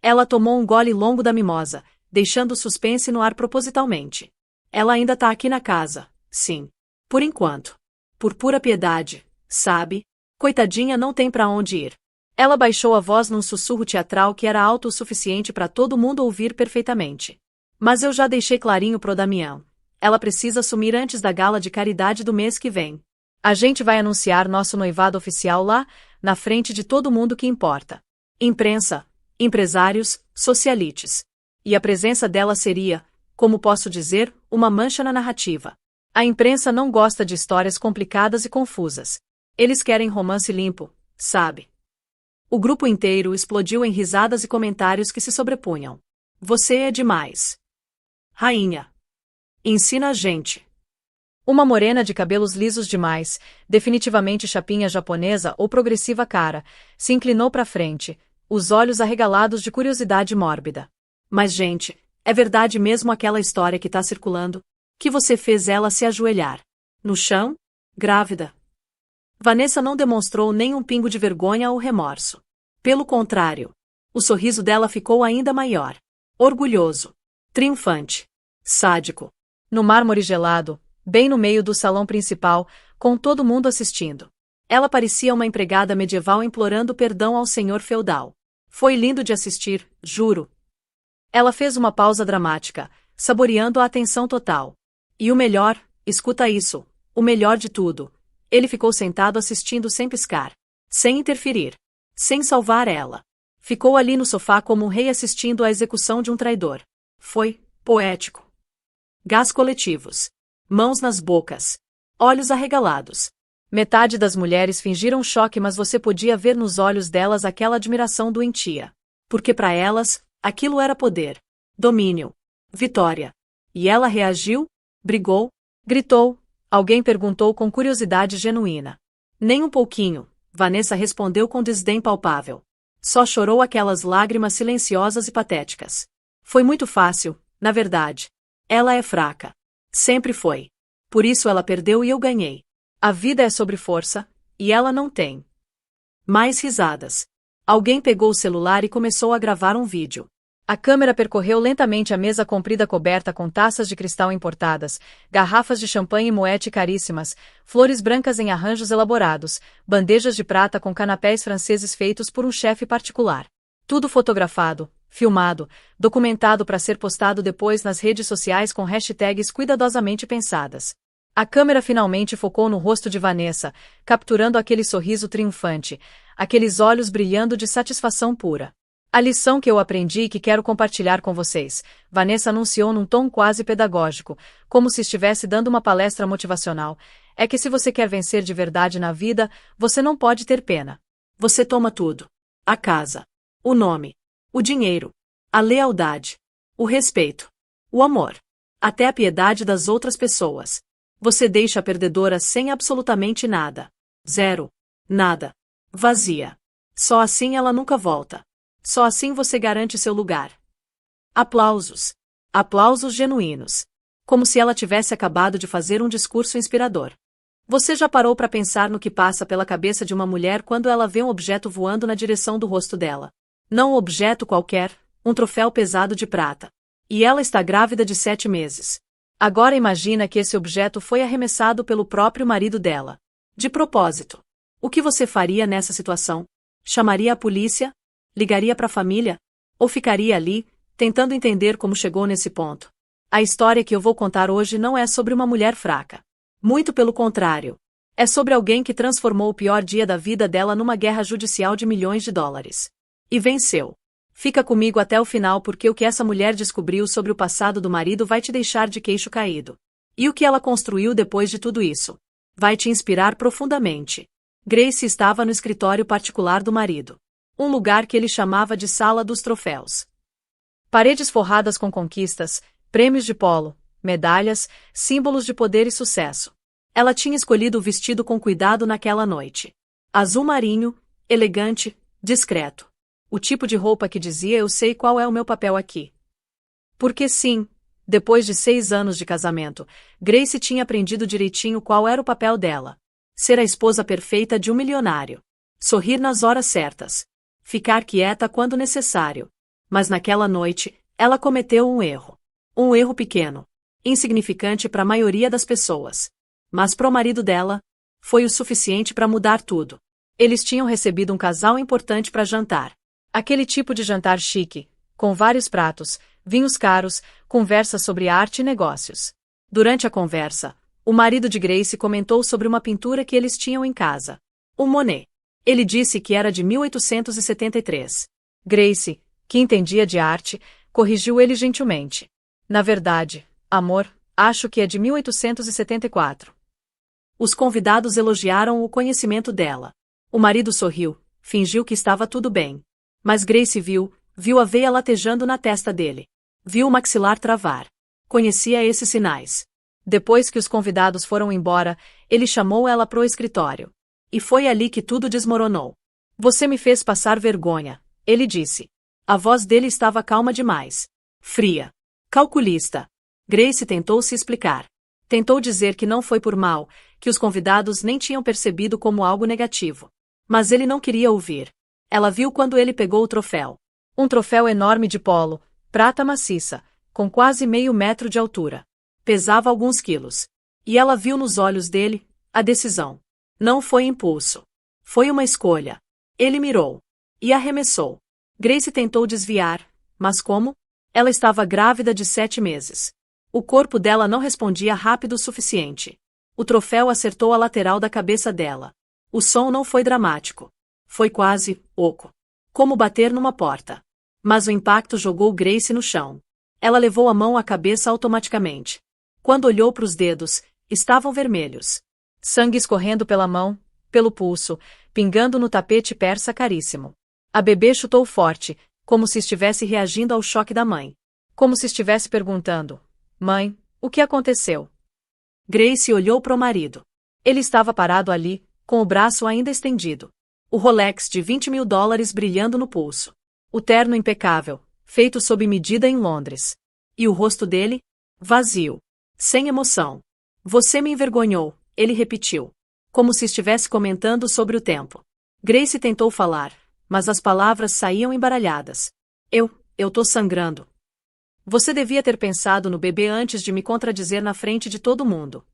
Ela tomou um gole longo da mimosa, deixando o suspense no ar propositalmente. Ela ainda tá aqui na casa, sim. Por enquanto. Por pura piedade, sabe? Coitadinha, não tem pra onde ir. Ela baixou a voz num sussurro teatral que era alto o suficiente para todo mundo ouvir perfeitamente. Mas eu já deixei clarinho pro Damião. Ela precisa assumir antes da gala de caridade do mês que vem. A gente vai anunciar nosso noivado oficial lá, na frente de todo mundo que importa. Imprensa, empresários, socialites. E a presença dela seria, como posso dizer, uma mancha na narrativa. A imprensa não gosta de histórias complicadas e confusas. Eles querem romance limpo, sabe? O grupo inteiro explodiu em risadas e comentários que se sobrepunham. Você é demais. Rainha. Ensina a gente. Uma morena de cabelos lisos demais, definitivamente chapinha japonesa ou progressiva cara, se inclinou para frente, os olhos arregalados de curiosidade mórbida. Mas gente, é verdade mesmo aquela história que tá circulando? Que você fez ela se ajoelhar? No chão? Grávida? Vanessa não demonstrou nem um pingo de vergonha ou remorso. Pelo contrário, o sorriso dela ficou ainda maior. Orgulhoso. Triunfante. Sádico. No mármore gelado, bem no meio do salão principal, com todo mundo assistindo. Ela parecia uma empregada medieval implorando perdão ao senhor feudal. Foi lindo de assistir, juro. Ela fez uma pausa dramática, saboreando a atenção total. E o melhor, escuta isso, o melhor de tudo. Ele ficou sentado assistindo sem piscar, sem interferir, sem salvar ela. Ficou ali no sofá como um rei assistindo à execução de um traidor. Foi poético. Gás coletivos. Mãos nas bocas. Olhos arregalados. Metade das mulheres fingiram choque, mas você podia ver nos olhos delas aquela admiração doentia. Porque para elas, aquilo era poder, domínio, vitória. E ela reagiu, brigou, gritou. Alguém perguntou com curiosidade genuína. Nem um pouquinho, Vanessa respondeu com desdém palpável. Só chorou aquelas lágrimas silenciosas e patéticas. Foi muito fácil, na verdade. Ela é fraca. Sempre foi. Por isso ela perdeu e eu ganhei. A vida é sobre força, e ela não tem. Mais risadas. Alguém pegou o celular e começou a gravar um vídeo. A câmera percorreu lentamente a mesa comprida coberta com taças de cristal importadas, garrafas de champanhe moete caríssimas, flores brancas em arranjos elaborados, bandejas de prata com canapés franceses feitos por um chefe particular. Tudo fotografado, filmado, documentado para ser postado depois nas redes sociais com hashtags cuidadosamente pensadas. A câmera finalmente focou no rosto de Vanessa, capturando aquele sorriso triunfante, aqueles olhos brilhando de satisfação pura. A lição que eu aprendi e que quero compartilhar com vocês, Vanessa anunciou num tom quase pedagógico, como se estivesse dando uma palestra motivacional, é que se você quer vencer de verdade na vida, você não pode ter pena. Você toma tudo. A casa. O nome. O dinheiro. A lealdade. O respeito. O amor. Até a piedade das outras pessoas. Você deixa a perdedora sem absolutamente nada. Zero. Nada. Vazia. Só assim ela nunca volta. Só assim você garante seu lugar. Aplausos. Aplausos genuínos. Como se ela tivesse acabado de fazer um discurso inspirador. Você já parou para pensar no que passa pela cabeça de uma mulher quando ela vê um objeto voando na direção do rosto dela? Não um objeto qualquer, um troféu pesado de prata. E ela está grávida de 7 meses. Agora imagina que esse objeto foi arremessado pelo próprio marido dela. De propósito. O que você faria nessa situação? Chamaria a polícia? Ligaria para a família? Ou ficaria ali, tentando entender como chegou nesse ponto? A história que eu vou contar hoje não é sobre uma mulher fraca. Muito pelo contrário. É sobre alguém que transformou o pior dia da vida dela numa guerra judicial de milhões de dólares. E venceu. Fica comigo até o final porque o que essa mulher descobriu sobre o passado do marido vai te deixar de queixo caído. E o que ela construiu depois de tudo isso? Vai te inspirar profundamente. Grace estava no escritório particular do marido. Um lugar que ele chamava de Sala dos Troféus. Paredes forradas com conquistas, prêmios de polo, medalhas, símbolos de poder e sucesso. Ela tinha escolhido o vestido com cuidado naquela noite. Azul marinho, elegante, discreto. O tipo de roupa que dizia eu sei qual é o meu papel aqui. Porque sim, depois de 6 anos de casamento, Grace tinha aprendido direitinho qual era o papel dela. Ser a esposa perfeita de um milionário. Sorrir nas horas certas. Ficar quieta quando necessário. Mas naquela noite, Ela cometeu um erro. Um erro pequeno. Insignificante para a maioria das pessoas. Mas pro marido dela, foi o suficiente para mudar tudo. Eles tinham recebido um casal importante para jantar. Aquele tipo de jantar chique, com vários pratos, vinhos caros, conversa sobre arte e negócios. Durante a conversa, o marido de Grace comentou sobre uma pintura que eles tinham em casa. Um Monet. Ele disse que era de 1873. Grace, que entendia de arte, corrigiu ele gentilmente. Na verdade, amor, acho que é de 1874. Os convidados elogiaram o conhecimento dela. O marido sorriu, fingiu que estava tudo bem. Mas Grace viu a veia latejando na testa dele. Viu o maxilar travar. Conhecia esses sinais. Depois que os convidados foram embora, ele chamou ela pro escritório. E foi ali que tudo desmoronou. Você me fez passar vergonha, ele disse. A voz dele estava calma demais. Fria. Calculista. Grace tentou se explicar. Tentou dizer que não foi por mal, que os convidados nem tinham percebido como algo negativo. Mas ele não queria ouvir. Ela viu quando ele pegou o troféu. Um troféu enorme de polo, prata maciça, com quase meio metro de altura. Pesava alguns quilos. E ela viu nos olhos dele a decisão. Não foi impulso. Foi uma escolha. Ele mirou. E arremessou. Grace tentou desviar, mas como? Ela estava grávida de 7 meses. O corpo dela não respondia rápido o suficiente. O troféu acertou a lateral da cabeça dela. O som não foi dramático. Foi quase oco. Como bater numa porta. Mas o impacto jogou Grace no chão. Ela levou a mão à cabeça automaticamente. Quando olhou para os dedos, estavam vermelhos. Sangue escorrendo pela mão, pelo pulso, pingando no tapete persa caríssimo. A bebê chutou forte, como se estivesse reagindo ao choque da mãe. Como se estivesse perguntando: Mãe, o que aconteceu? Grace olhou para o marido. Ele estava parado ali, com o braço ainda estendido. O Rolex de $20.000 brilhando no pulso. O terno impecável, feito sob medida em Londres. E o rosto dele? Vazio. Sem emoção. Você me envergonhou, ele repetiu. Como se estivesse comentando sobre o tempo. Grace tentou falar, mas as palavras saíam embaralhadas. Eu tô sangrando. Você devia ter pensado no bebê antes de me contradizer na frente de todo mundo.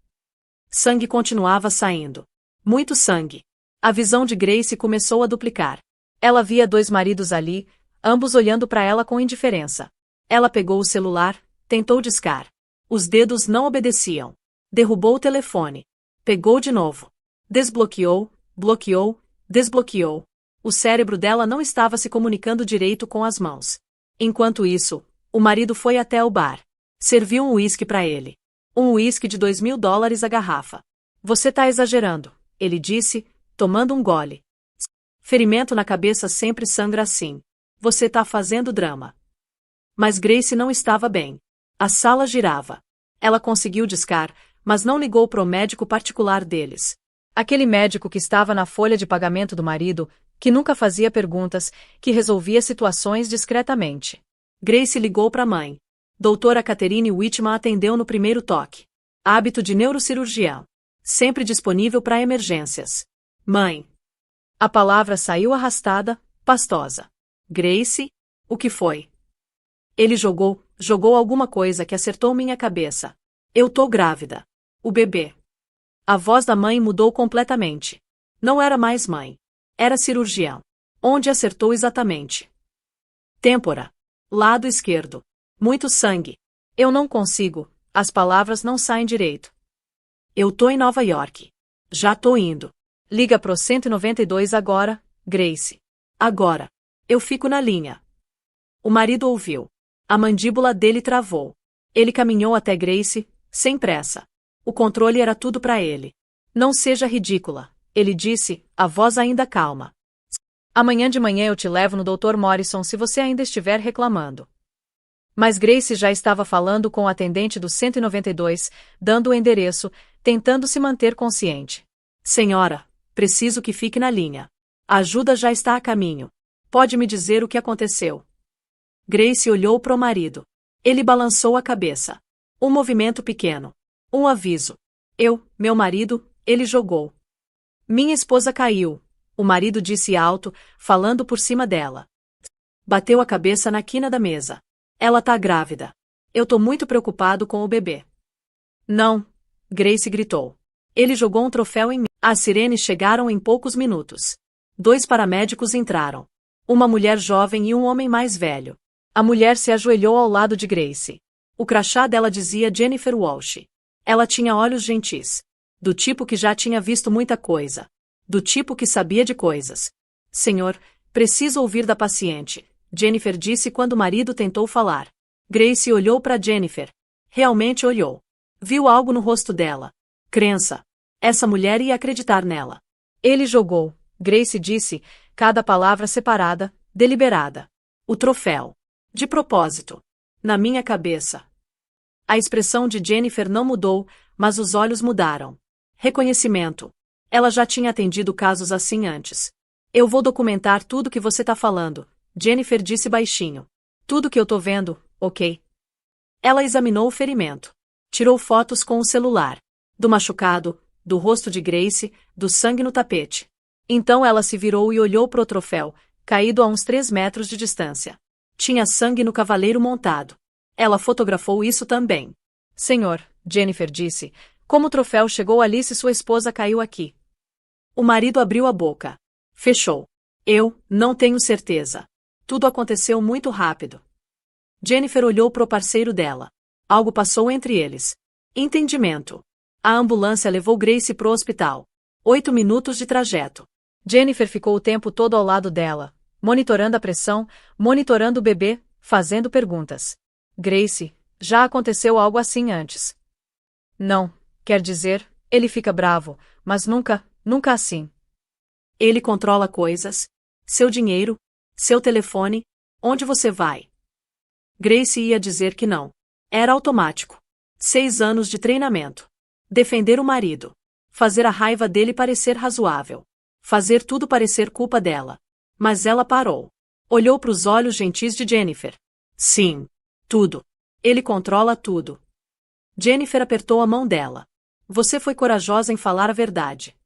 Sangue continuava saindo. Muito sangue. A visão de Grace começou a duplicar. Ela via 2 maridos ali, ambos olhando para ela com indiferença. Ela pegou o celular, tentou discar. Os dedos não obedeciam. Derrubou o telefone. Pegou de novo. Desbloqueou, bloqueou, desbloqueou. O cérebro dela não estava se comunicando direito com as mãos. Enquanto isso, o marido foi até o bar. Serviu um uísque para ele. Um uísque de $2.000 a garrafa. Você tá exagerando, ele disse, tomando um gole. Ferimento na cabeça sempre sangra assim. Você tá fazendo drama. Mas Grace não estava bem. A sala girava. Ela conseguiu discar, mas não ligou pro médico particular deles. Aquele médico que estava na folha de pagamento do marido, que nunca fazia perguntas, que resolvia situações discretamente. Grace ligou para a mãe. Doutora Catherine Whitman atendeu no primeiro toque. Hábito de neurocirurgião. Sempre disponível para emergências. Mãe. A palavra saiu arrastada, pastosa. Grace? O que foi? Ele jogou alguma coisa que acertou minha cabeça. Eu tô grávida. O bebê. A voz da mãe mudou completamente. Não era mais mãe. Era cirurgião. Onde acertou exatamente? Têmpora. Lado esquerdo. Muito sangue. Eu não consigo, as palavras não saem direito. Eu tô em Nova York. Já tô indo. Liga pro 192 agora, Grace. Agora. Eu fico na linha. O marido ouviu. A mandíbula dele travou. Ele caminhou até Grace, sem pressa. O controle era tudo para ele. Não seja ridícula, ele disse, a voz ainda calma. Amanhã de manhã eu te levo no Dr. Morrison se você ainda estiver reclamando. Mas Grace já estava falando com o atendente do 192, dando o endereço, tentando se manter consciente. Senhora, preciso que fique na linha. A ajuda já está a caminho. Pode me dizer o que aconteceu? Grace olhou para o marido. Ele balançou a cabeça. Um movimento pequeno. Um aviso. Meu marido, ele jogou. Minha esposa caiu. O marido disse alto, falando por cima dela. Bateu a cabeça na quina da mesa. Ela tá grávida. Eu tô muito preocupado com o bebê. Não, Grace gritou. Ele jogou um troféu em mim. As sirenes chegaram em poucos minutos. 2 paramédicos entraram. Uma mulher jovem e um homem mais velho. A mulher se ajoelhou ao lado de Grace. O crachá dela dizia Jennifer Walsh. Ela tinha olhos gentis. Do tipo que já tinha visto muita coisa. Do tipo que sabia de coisas. Senhor, preciso ouvir da paciente, Jennifer disse quando o marido tentou falar. Grace olhou para Jennifer. Realmente olhou. Viu algo no rosto dela. Crença. Essa mulher ia acreditar nela. Ele jogou, Grace disse, cada palavra separada, deliberada. O troféu. De propósito. Na minha cabeça. A expressão de Jennifer não mudou, mas os olhos mudaram. Reconhecimento. Ela já tinha atendido casos assim antes. Eu vou documentar tudo que você tá falando, Jennifer disse baixinho. Tudo que eu tô vendo, ok? Ela examinou o ferimento. Tirou fotos com o celular. Do machucado, do rosto de Grace, do sangue no tapete. Então ela se virou e olhou pro troféu, caído a uns 3 metros de distância. Tinha sangue no cavaleiro montado. Ela fotografou isso também. Senhor, Jennifer disse, como o troféu chegou ali se sua esposa caiu aqui? O marido abriu a boca. Fechou. Eu não tenho certeza. Tudo aconteceu muito rápido. Jennifer olhou pro parceiro dela. Algo passou entre eles. Entendimento. A ambulância levou Grace pro hospital. 8 minutos de trajeto. Jennifer ficou o tempo todo ao lado dela, monitorando a pressão, monitorando o bebê, fazendo perguntas. Grace, já aconteceu algo assim antes? Não, quer dizer, ele fica bravo, mas nunca assim. Ele controla coisas, seu dinheiro, seu telefone, onde você vai. Grace ia dizer que não. Era automático. 6 anos de treinamento. Defender o marido. Fazer a raiva dele parecer razoável. Fazer tudo parecer culpa dela. Mas ela parou. Olhou para os olhos gentis de Jennifer. Sim. Tudo. Ele controla tudo. Jennifer apertou a mão dela. Você foi corajosa em falar a verdade.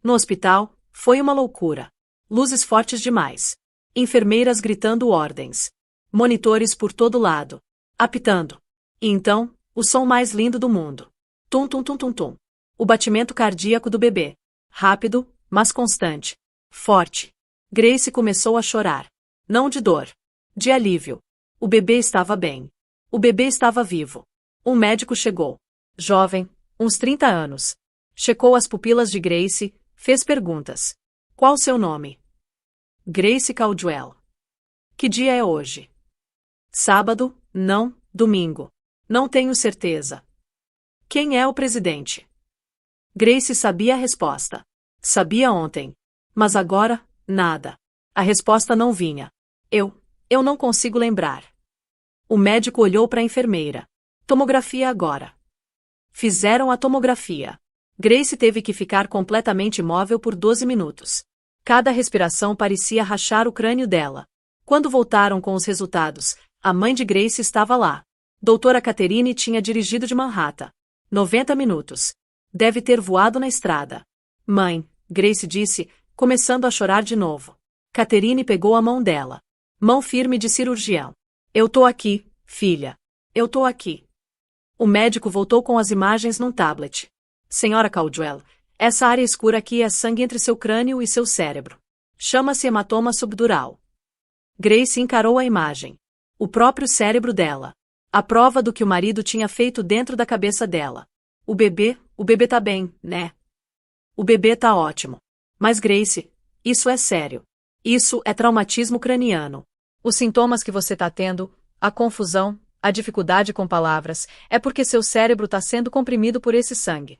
No hospital, foi uma loucura. Luzes fortes demais. Enfermeiras gritando ordens. Monitores por todo lado. Apitando. E então, o som mais lindo do mundo. Tum tum tum tum tum. O batimento cardíaco do bebê. Rápido, mas constante. Forte. Grace começou a chorar. Não de dor. De alívio. O bebê estava bem. O bebê estava vivo. Um médico chegou. Jovem, uns 30 anos. Checou as pupilas de Grace, fez perguntas. Qual seu nome? Grace Caldwell. Que dia é hoje? Sábado, não, domingo. Não tenho certeza. Quem é o presidente? Grace sabia a resposta. Sabia ontem. Mas agora, nada. A resposta não vinha. Eu não consigo lembrar. O médico olhou para a enfermeira. Tomografia agora. Fizeram a tomografia. Grace teve que ficar completamente imóvel por 12 minutos. Cada respiração parecia rachar o crânio dela. Quando voltaram com os resultados, a mãe de Grace estava lá. Doutora Catherine tinha dirigido de Manhattan. 90 minutos. Deve ter voado na estrada. Mãe, Grace disse, começando a chorar de novo. Catherine pegou a mão dela. Mão firme de cirurgião. Eu tô aqui, filha. Eu tô aqui. O médico voltou com as imagens num tablet. Senhora Caldwell, essa área escura aqui é sangue entre seu crânio e seu cérebro. Chama-se hematoma subdural. Grace encarou a imagem. O próprio cérebro dela. A prova do que o marido tinha feito dentro da cabeça dela. O bebê tá bem, né? O bebê tá ótimo. Mas Grace, isso é sério. Isso é traumatismo craniano. Os sintomas que você tá tendo, a confusão, a dificuldade com palavras, é porque seu cérebro tá sendo comprimido por esse sangue.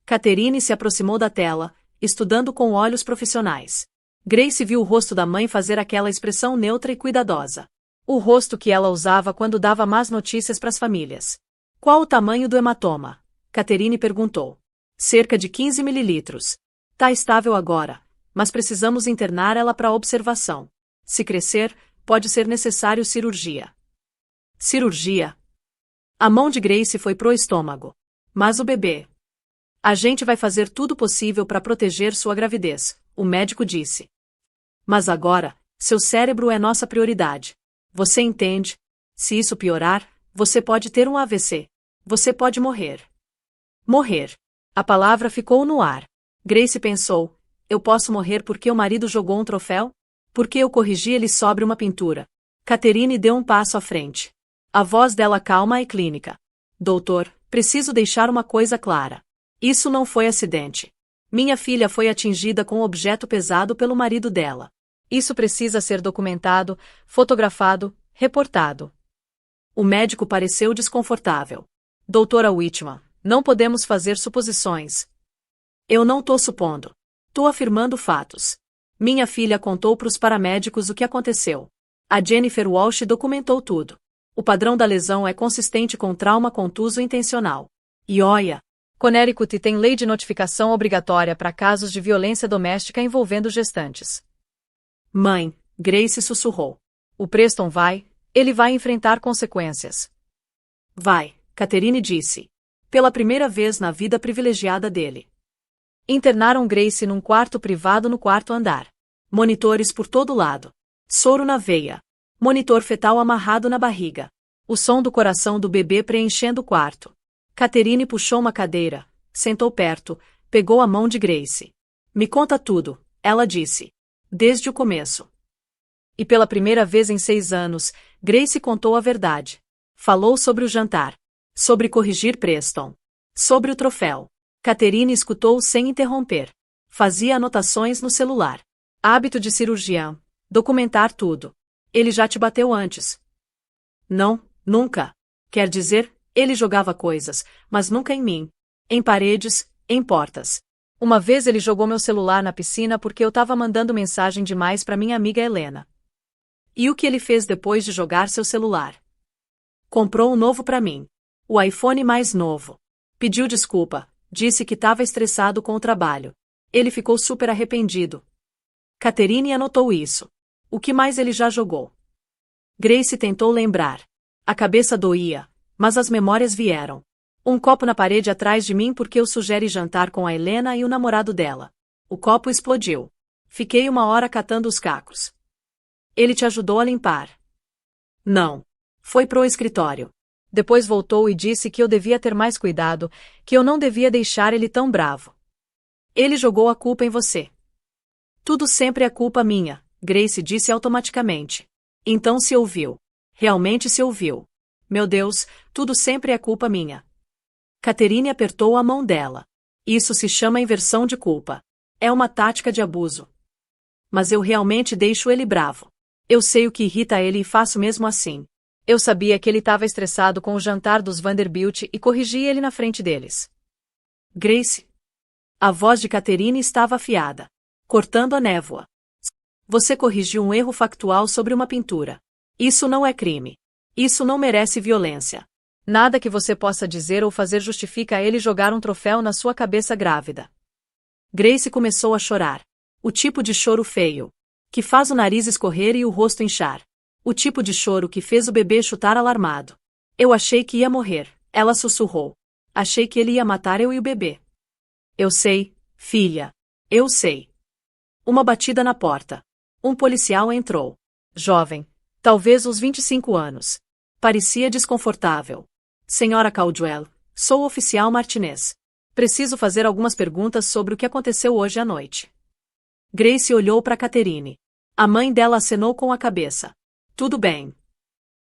Catherine se aproximou da tela, estudando com olhos profissionais. Grace viu o rosto da mãe fazer aquela expressão neutra e cuidadosa. O rosto que ela usava quando dava más notícias para as famílias. Qual o tamanho do hematoma? Catherine perguntou. Cerca de 15 mililitros. Tá estável agora, mas precisamos internar ela para observação. Se crescer, pode ser necessário cirurgia. Cirurgia? A mão de Grace foi pro estômago. Mas o bebê? A gente vai fazer tudo possível para proteger sua gravidez, o médico disse. Mas agora, seu cérebro é nossa prioridade. Você entende? Se isso piorar, você pode ter um AVC. Você pode morrer. Morrer. A palavra ficou no ar. Grace pensou: eu posso morrer porque o marido jogou um troféu? Porque eu corrigi ele sobre uma pintura. Catherine deu um passo à frente. A voz dela calma e clínica. Doutor, preciso deixar uma coisa clara. Isso não foi acidente. Minha filha foi atingida com um objeto pesado pelo marido dela. Isso precisa ser documentado, fotografado, reportado. O médico pareceu desconfortável. Doutora Whitman, não podemos fazer suposições. Eu não tô supondo. Tô afirmando fatos. Minha filha contou para os paramédicos o que aconteceu. A Jennifer Walsh documentou tudo. O padrão da lesão é consistente com trauma contuso intencional. E olha, Connecticut tem lei de notificação obrigatória para casos de violência doméstica envolvendo gestantes. Mãe, Grace sussurrou. O Preston ele vai enfrentar consequências. Vai, Catherine disse. Pela primeira vez na vida privilegiada dele. Internaram Grace num quarto privado no quarto andar. Monitores por todo lado. Soro na veia. Monitor fetal amarrado na barriga. O som do coração do bebê preenchendo o quarto. Catherine puxou uma cadeira, sentou perto, pegou a mão de Grace. Me conta tudo, ela disse. Desde o começo. E pela primeira vez em 6 anos, Grace contou a verdade. Falou sobre o jantar. Sobre corrigir Preston. Sobre o troféu. Catherine escutou sem interromper. Fazia anotações no celular. Hábito de cirurgião. Documentar tudo. Ele já te bateu antes? Não, nunca. Quer dizer, ele jogava coisas, mas nunca em mim. Em paredes, em portas. Uma vez ele jogou meu celular na piscina porque eu tava mandando mensagem demais para minha amiga Helena. E o que ele fez depois de jogar seu celular? Comprou um novo para mim. O iPhone mais novo. Pediu desculpa, disse que estava estressado com o trabalho. Ele ficou super arrependido. Catherine anotou isso. O que mais ele já jogou? Grace tentou lembrar. A cabeça doía, mas as memórias vieram. Um copo na parede atrás de mim porque eu sugeri jantar com a Helena e o namorado dela. O copo explodiu. Fiquei 1 hora catando os cacos. Ele te ajudou a limpar? Não. Foi pro escritório. Depois voltou e disse que eu devia ter mais cuidado, que eu não devia deixar ele tão bravo. Ele jogou a culpa em você. Tudo sempre é culpa minha, Grace disse automaticamente. Então se ouviu. Realmente se ouviu. Meu Deus, tudo sempre é culpa minha. Catherine apertou a mão dela. Isso se chama inversão de culpa. É uma tática de abuso. Mas eu realmente deixo ele bravo. Eu sei o que irrita ele e faço mesmo assim. Eu sabia que ele estava estressado com o jantar dos Vanderbilt e corrigi ele na frente deles. Grace. A voz de Catherine estava afiada, cortando a névoa. Você corrigiu um erro factual sobre uma pintura. Isso não é crime. Isso não merece violência. Nada que você possa dizer ou fazer justifica ele jogar um troféu na sua cabeça grávida. Grace começou a chorar. O tipo de choro feio, que faz o nariz escorrer e o rosto inchar. O tipo de choro que fez o bebê chutar alarmado. Eu achei que ia morrer, ela sussurrou. Achei que ele ia matar eu e o bebê. Eu sei, filha. Eu sei. Uma batida na porta. Um policial entrou. Jovem. Talvez uns 25 anos. Parecia desconfortável. Senhora Caldwell, sou o oficial Martinez. Preciso fazer algumas perguntas sobre o que aconteceu hoje à noite. Grace olhou para Catherine. A mãe dela acenou com a cabeça. Tudo bem.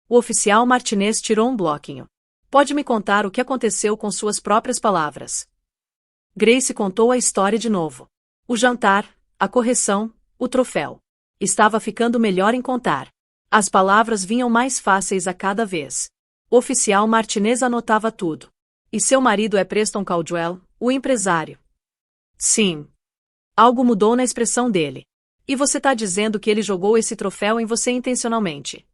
O oficial Martinez tirou um bloquinho. Pode me contar o que aconteceu com suas próprias palavras. Grace contou a história de novo. O jantar, a correção, o troféu. Estava ficando melhor em contar. As palavras vinham mais fáceis a cada vez. O oficial Martinez anotava tudo. E seu marido é Preston Caldwell, o empresário? Sim. Algo mudou na expressão dele. E você tá dizendo que ele jogou esse troféu em você intencionalmente?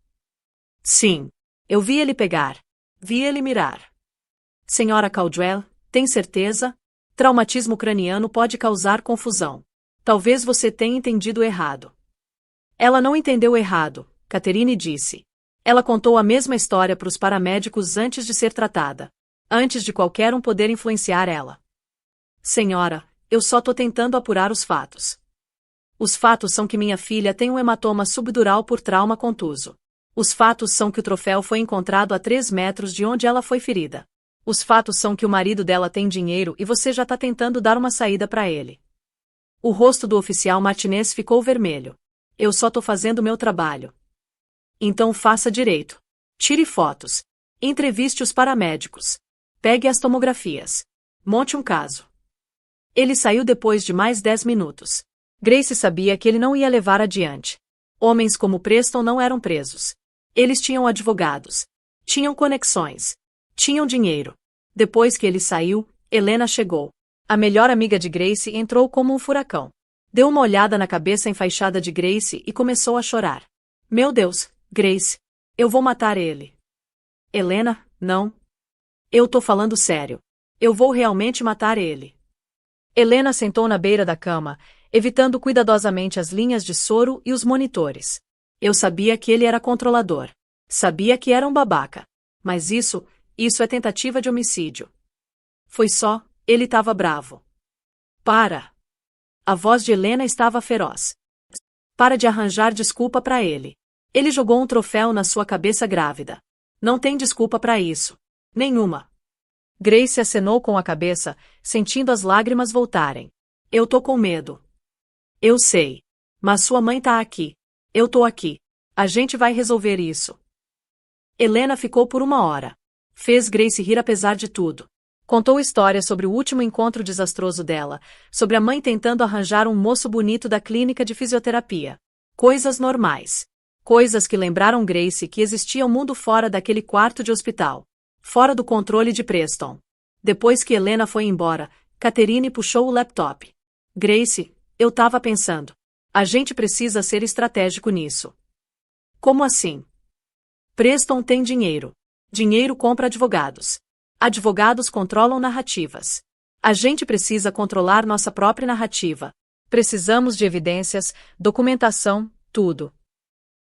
Sim. Eu vi ele pegar. Vi ele mirar. Senhora Caldwell, tem certeza? Traumatismo craniano pode causar confusão. Talvez você tenha entendido errado. Ela não entendeu errado, Catherine disse. Ela contou a mesma história para os paramédicos antes de ser tratada. Antes de qualquer um poder influenciar ela. Senhora, eu só tô tentando apurar os fatos. Os fatos são que minha filha tem um hematoma subdural por trauma contuso. Os fatos são que o troféu foi encontrado a 3 metros de onde ela foi ferida. Os fatos são que o marido dela tem dinheiro e você já tá tentando dar uma saída pra ele. O rosto do oficial Martinez ficou vermelho. Eu só tô fazendo meu trabalho. Então faça direito. Tire fotos. Entreviste os paramédicos. Pegue as tomografias. Monte um caso. Ele saiu depois de mais 10 minutos. Grace sabia que ele não ia levar adiante. Homens como Preston não eram presos. Eles tinham advogados. Tinham conexões. Tinham dinheiro. Depois que ele saiu, Helena chegou. A melhor amiga de Grace entrou como um furacão. Deu uma olhada na cabeça enfaixada de Grace e começou a chorar. Meu Deus, Grace. Eu vou matar ele. Helena, não. Eu tô falando sério. Eu vou realmente matar ele. Helena sentou na beira da cama, evitando cuidadosamente as linhas de soro e os monitores. Eu sabia que ele era controlador. Sabia que era um babaca. Mas isso é tentativa de homicídio. Foi só, ele estava bravo. Para! A voz de Helena estava feroz. Para de arranjar desculpa para ele. Ele jogou um troféu na sua cabeça grávida. Não tem desculpa para isso. Nenhuma. Grace acenou com a cabeça, sentindo as lágrimas voltarem. Eu tô com medo. Eu sei. Mas sua mãe tá aqui. Eu tô aqui. A gente vai resolver isso. Helena ficou por 1 hora. Fez Grace rir apesar de tudo. Contou histórias sobre o último encontro desastroso dela, sobre a mãe tentando arranjar um moço bonito da clínica de fisioterapia. Coisas normais. Coisas que lembraram Grace que existia um mundo fora daquele quarto de hospital. Fora do controle de Preston. Depois que Helena foi embora, Catherine puxou o laptop. Grace, eu tava pensando. A gente precisa ser estratégico nisso. Como assim? Preston tem dinheiro. Dinheiro compra advogados. Advogados controlam narrativas. A gente precisa controlar nossa própria narrativa. Precisamos de evidências, documentação, tudo.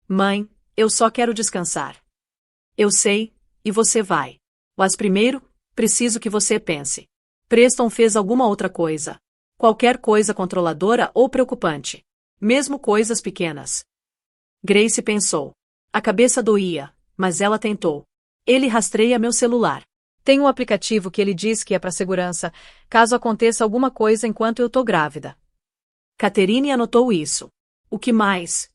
Mãe, eu só quero descansar. Eu sei, e você vai. Mas primeiro, preciso que você pense. Preston fez alguma outra coisa. Qualquer coisa controladora ou preocupante. Mesmo coisas pequenas. Grace pensou. A cabeça doía, mas ela tentou. Ele rastreia meu celular. Tem um aplicativo que ele diz que é para segurança, caso aconteça alguma coisa enquanto eu tô grávida. Catherine anotou isso. O que mais?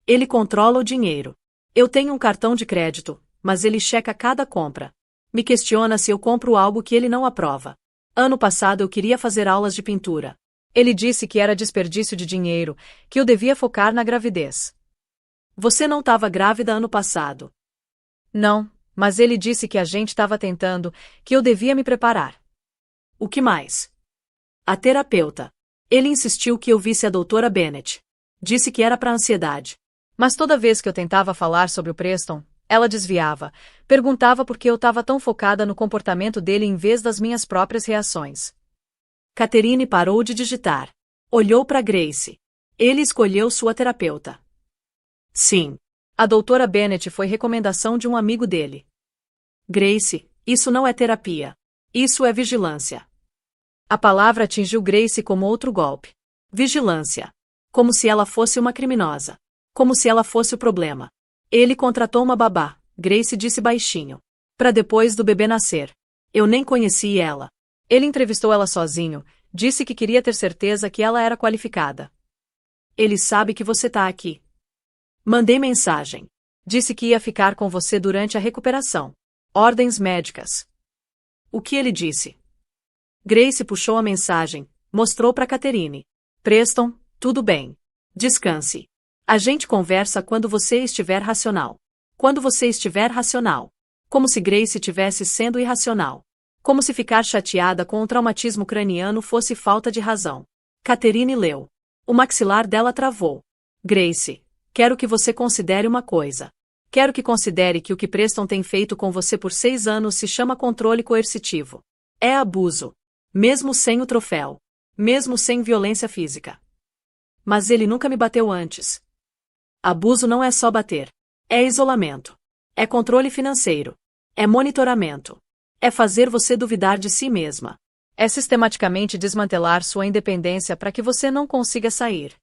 Ele controla o dinheiro. Eu tenho um cartão de crédito, mas ele checa cada compra. Me questiona se eu compro algo que ele não aprova. Ano passado eu queria fazer aulas de pintura. Ele disse que era desperdício de dinheiro, que eu devia focar na gravidez. Você não estava grávida ano passado. Não, mas ele disse que a gente estava tentando, que eu devia me preparar. O que mais? A terapeuta. Ele insistiu que eu visse a doutora Bennett. Disse que era para ansiedade. Mas toda vez que eu tentava falar sobre o Preston, ela desviava, perguntava por que eu estava tão focada no comportamento dele em vez das minhas próprias reações. Catherine parou de digitar. Olhou para Grace. Ele escolheu sua terapeuta. Sim. A doutora Bennett foi recomendação de um amigo dele. Grace, isso não é terapia. Isso é vigilância. A palavra atingiu Grace como outro golpe. Vigilância. Como se ela fosse uma criminosa. Como se ela fosse o problema. Ele contratou uma babá, Grace disse baixinho. Para depois do bebê nascer. Eu nem conheci ela. Ele entrevistou ela sozinho, disse que queria ter certeza que ela era qualificada. Ele sabe que você tá aqui. Mandei mensagem. Disse que ia ficar com você durante a recuperação. Ordens médicas. O que ele disse? Grace puxou a mensagem, mostrou para Catherine. Preston, tudo bem. Descanse. A gente conversa quando você estiver racional. Quando você estiver racional. Como se Grace tivesse sendo irracional. Como se ficar chateada com o traumatismo craniano fosse falta de razão. Catherine leu. O maxilar dela travou. Grace, quero que você considere uma coisa. Quero que considere que o que Preston tem feito com você por 6 anos se chama controle coercitivo. É abuso. Mesmo sem o troféu. Mesmo sem violência física. Mas ele nunca me bateu antes. Abuso não é só bater. É isolamento. É controle financeiro. É monitoramento. É fazer você duvidar de si mesma. É sistematicamente desmantelar sua independência para que você não consiga sair.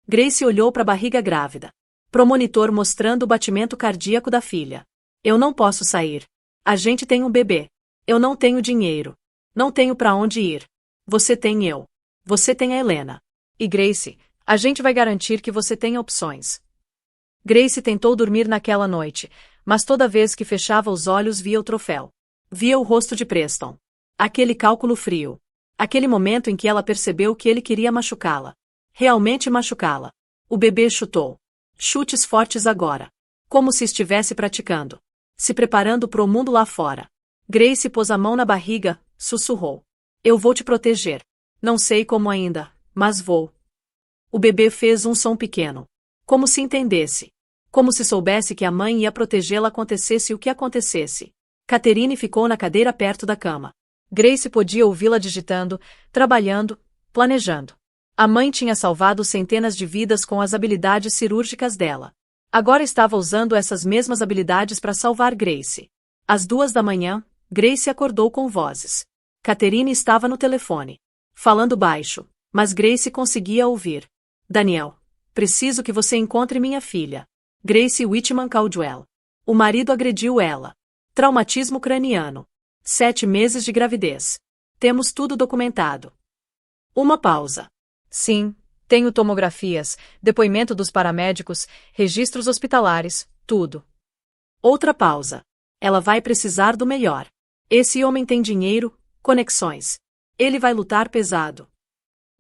Grace olhou para a barriga grávida. Pro monitor mostrando o batimento cardíaco da filha. Eu não posso sair. A gente tem um bebê. Eu não tenho dinheiro. Não tenho pra onde ir. Você tem eu. Você tem a Helena. E Grace, a gente vai garantir que você tenha opções. Grace tentou dormir naquela noite, mas toda vez que fechava os olhos via o troféu. Via o rosto de Preston. Aquele cálculo frio. Aquele momento em que ela percebeu que ele queria machucá-la. Realmente machucá-la. O bebê chutou. Chutes fortes agora. Como se estivesse praticando. Se preparando pro mundo lá fora. Grace pôs a mão na barriga, sussurrou. Eu vou te proteger. Não sei como ainda, mas vou. O bebê fez um som pequeno. Como se entendesse. Como se soubesse que a mãe ia protegê-la acontecesse o que acontecesse. Catherine ficou na cadeira perto da cama. Grace podia ouvi-la digitando, trabalhando, planejando. A mãe tinha salvado centenas de vidas com as habilidades cirúrgicas dela. Agora estava usando essas mesmas habilidades para salvar Grace. Às 2 da manhã, Grace acordou com vozes. Catherine estava no telefone. Falando baixo, mas Grace conseguia ouvir. Daniel, preciso que você encontre minha filha. Grace Whitman Caldwell. O marido agrediu ela. Traumatismo craniano. 7 meses de gravidez. Temos tudo documentado. Uma pausa. Sim, tenho tomografias, depoimento dos paramédicos, registros hospitalares, tudo. Outra pausa. Ela vai precisar do melhor. Esse homem tem dinheiro, conexões. Ele vai lutar pesado.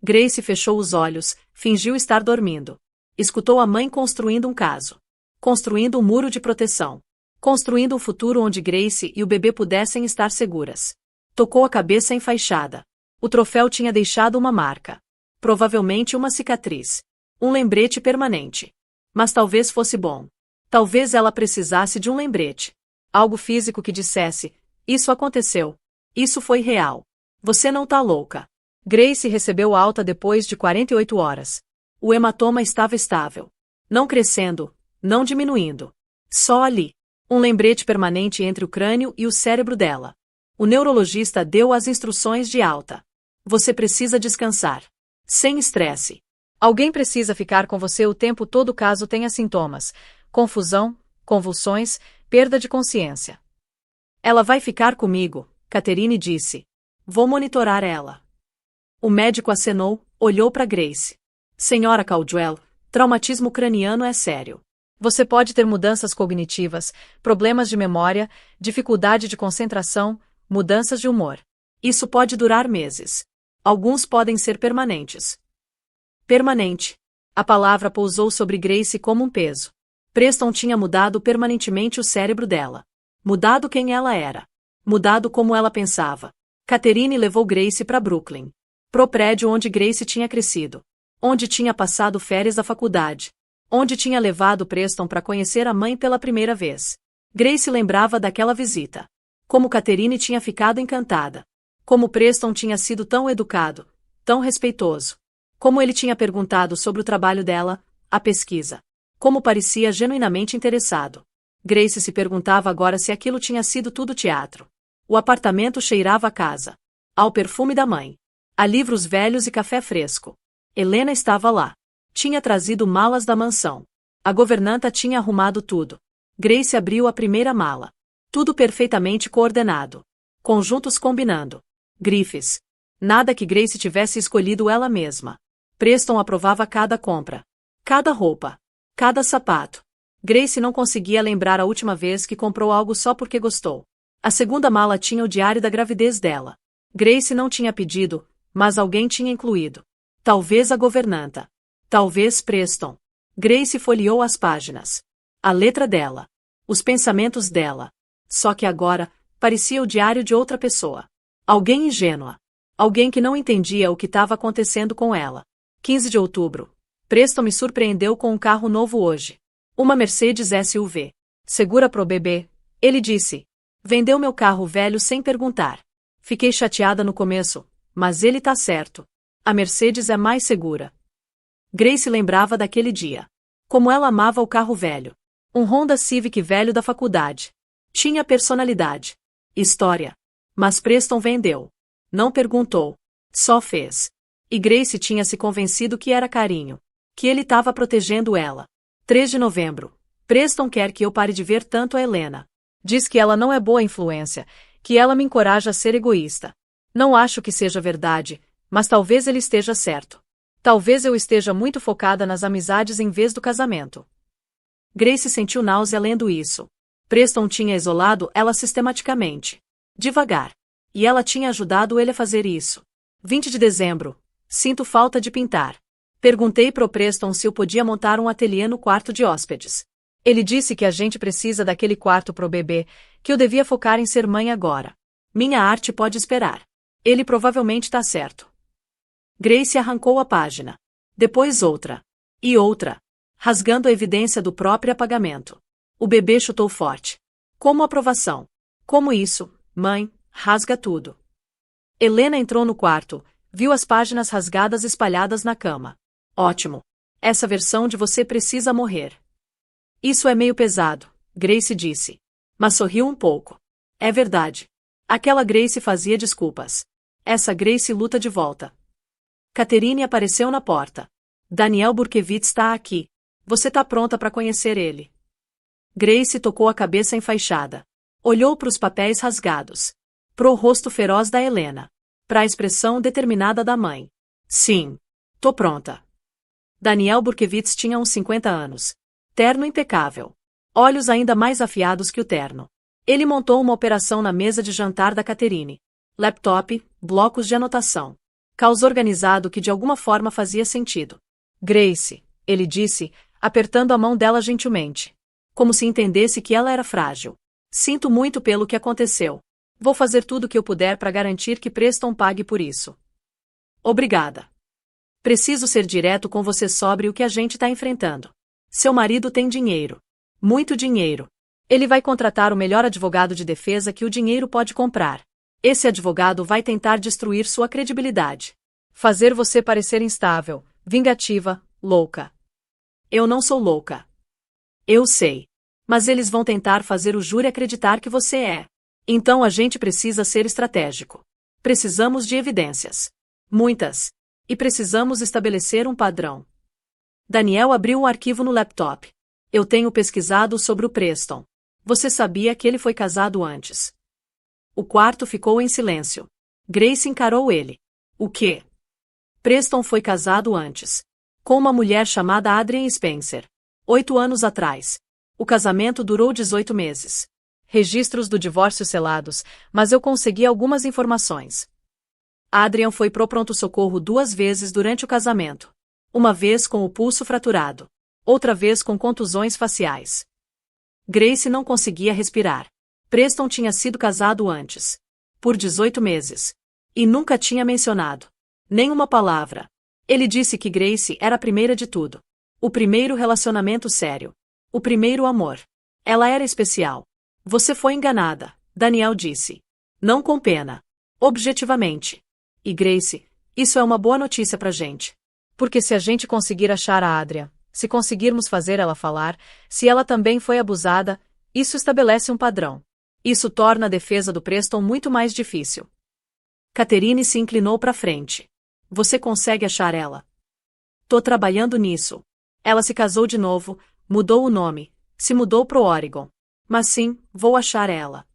Grace fechou os olhos, fingiu estar dormindo. Escutou a mãe construindo um caso. Construindo um muro de proteção. Construindo um futuro onde Grace e o bebê pudessem estar seguras. Tocou a cabeça enfaixada. O troféu tinha deixado uma marca. Provavelmente uma cicatriz. Um lembrete permanente. Mas talvez fosse bom. Talvez ela precisasse de um lembrete. Algo físico que dissesse: isso aconteceu. Isso foi real. Você não tá louca. Grace recebeu alta depois de 48 horas. O hematoma estava estável. Não crescendo, não diminuindo. Só ali. Um lembrete permanente entre o crânio e o cérebro dela. O neurologista deu as instruções de alta. Você precisa descansar. Sem estresse. Alguém precisa ficar com você o tempo todo caso tenha sintomas. Confusão, convulsões, perda de consciência. Ela vai ficar comigo, Catherine disse. Vou monitorar ela. O médico acenou, olhou para Grace. Senhora Caldwell, traumatismo craniano é sério. Você pode ter mudanças cognitivas, problemas de memória, dificuldade de concentração, mudanças de humor. Isso pode durar meses. Alguns podem ser permanentes. Permanente. A palavra pousou sobre Grace como um peso. Preston tinha mudado permanentemente o cérebro dela. Mudado quem ela era. Mudado como ela pensava. Catherine levou Grace para Brooklyn. Pro prédio onde Grace tinha crescido. Onde tinha passado férias da faculdade. Onde tinha levado Preston para conhecer a mãe pela primeira vez. Grace lembrava daquela visita. Como Catherine tinha ficado encantada. Como Preston tinha sido tão educado, tão respeitoso. Como ele tinha perguntado sobre o trabalho dela, a pesquisa. Como parecia genuinamente interessado. Grace se perguntava agora se aquilo tinha sido tudo teatro. O apartamento cheirava a casa. Ao perfume da mãe. A livros velhos e café fresco. Helena estava lá. Tinha trazido malas da mansão. A governanta tinha arrumado tudo. Grace abriu a primeira mala. Tudo perfeitamente coordenado. Conjuntos combinando. Grifes. Nada que Grace tivesse escolhido ela mesma. Preston aprovava cada compra. Cada roupa. Cada sapato. Grace não conseguia lembrar a última vez que comprou algo só porque gostou. A segunda mala tinha o diário da gravidez dela. Grace não tinha pedido, mas alguém tinha incluído. Talvez a governanta. Talvez Preston. Grace folheou as páginas. A letra dela. Os pensamentos dela. Só que agora, parecia o diário de outra pessoa. Alguém ingênua. Alguém que não entendia o que estava acontecendo com ela. 15 de outubro. Preston me surpreendeu com um carro novo hoje. Uma Mercedes SUV. Segura pro bebê, ele disse. Vendeu meu carro velho sem perguntar. Fiquei chateada no começo, mas ele tá certo. A Mercedes é mais segura. Grace lembrava daquele dia. Como ela amava o carro velho. Um Honda Civic velho da faculdade. Tinha personalidade. História. Mas Preston vendeu. Não perguntou. Só fez. E Grace tinha se convencido que era carinho. Que ele estava protegendo ela. 3 de novembro. Preston quer que eu pare de ver tanto a Helena. Diz que ela não é boa influência, que ela me encoraja a ser egoísta. Não acho que seja verdade, mas talvez ele esteja certo. Talvez eu esteja muito focada nas amizades em vez do casamento. Grace sentiu náusea lendo isso. Preston tinha isolado ela sistematicamente. Devagar. E ela tinha ajudado ele a fazer isso. 20 de dezembro. Sinto falta de pintar. Perguntei pro Preston se eu podia montar um ateliê no quarto de hóspedes. Ele disse que a gente precisa daquele quarto pro bebê, que eu devia focar em ser mãe agora. Minha arte pode esperar. Ele provavelmente tá certo. Grace arrancou a página. Depois outra. E outra. Rasgando a evidência do próprio apagamento. O bebê chutou forte. Como aprovação. Como isso, mãe, rasga tudo. Helena entrou no quarto, viu as páginas rasgadas espalhadas na cama. Ótimo. Essa versão de você precisa morrer. Isso é meio pesado, Grace disse. Mas sorriu um pouco. É verdade. Aquela Grace fazia desculpas. Essa Grace luta de volta. Catherine apareceu na porta. Daniel Burkevitz está aqui. Você tá pronta para conhecer ele? Grace tocou a cabeça enfaixada. Olhou para os papéis rasgados. Pro rosto feroz da Helena. Pra expressão determinada da mãe. Sim. Tô pronta. Daniel Burkevitz tinha uns 50 anos. Terno impecável. Olhos ainda mais afiados que o terno. Ele montou uma operação na mesa de jantar da Catherine. Laptop, blocos de anotação. Caos organizado que de alguma forma fazia sentido. Grace, ele disse, apertando a mão dela gentilmente. Como se entendesse que ela era frágil. Sinto muito pelo que aconteceu. Vou fazer tudo o que eu puder para garantir que Preston pague por isso. Obrigada. Preciso ser direto com você sobre o que a gente está enfrentando. Seu marido tem dinheiro. Muito dinheiro. Ele vai contratar o melhor advogado de defesa que o dinheiro pode comprar. Esse advogado vai tentar destruir sua credibilidade. Fazer você parecer instável, vingativa, louca. Eu não sou louca. Eu sei. Mas eles vão tentar fazer o júri acreditar que você é. Então a gente precisa ser estratégico. Precisamos de evidências. Muitas. E precisamos estabelecer um padrão. Daniel abriu um arquivo no laptop. Eu tenho pesquisado sobre o Preston. Você sabia que ele foi casado antes? O quarto ficou em silêncio. Grace encarou ele. O quê? Preston foi casado antes. Com uma mulher chamada Adrienne Spencer. 8 anos atrás. O casamento durou 18 meses. Registros do divórcio selados, mas eu consegui algumas informações. Adrian foi pro pronto-socorro 2 vezes durante o casamento. Uma vez com o pulso fraturado. Outra vez com contusões faciais. Grace não conseguia respirar. Preston tinha sido casado antes. Por 18 meses. E nunca tinha mencionado. Nenhuma palavra. Ele disse que Grace era a primeira de tudo. O primeiro relacionamento sério. O primeiro amor. Ela era especial. Você foi enganada, Daniel disse. Não com pena. Objetivamente. E Grace, isso é uma boa notícia pra gente. Porque se a gente conseguir achar a Adria, se conseguirmos fazer ela falar, se ela também foi abusada, isso estabelece um padrão. Isso torna a defesa do Preston muito mais difícil. Catherine se inclinou para frente. Você consegue achar ela? Tô trabalhando nisso. Ela se casou de novo, mudou o nome, se mudou pro Oregon. Mas sim, vou achar ela.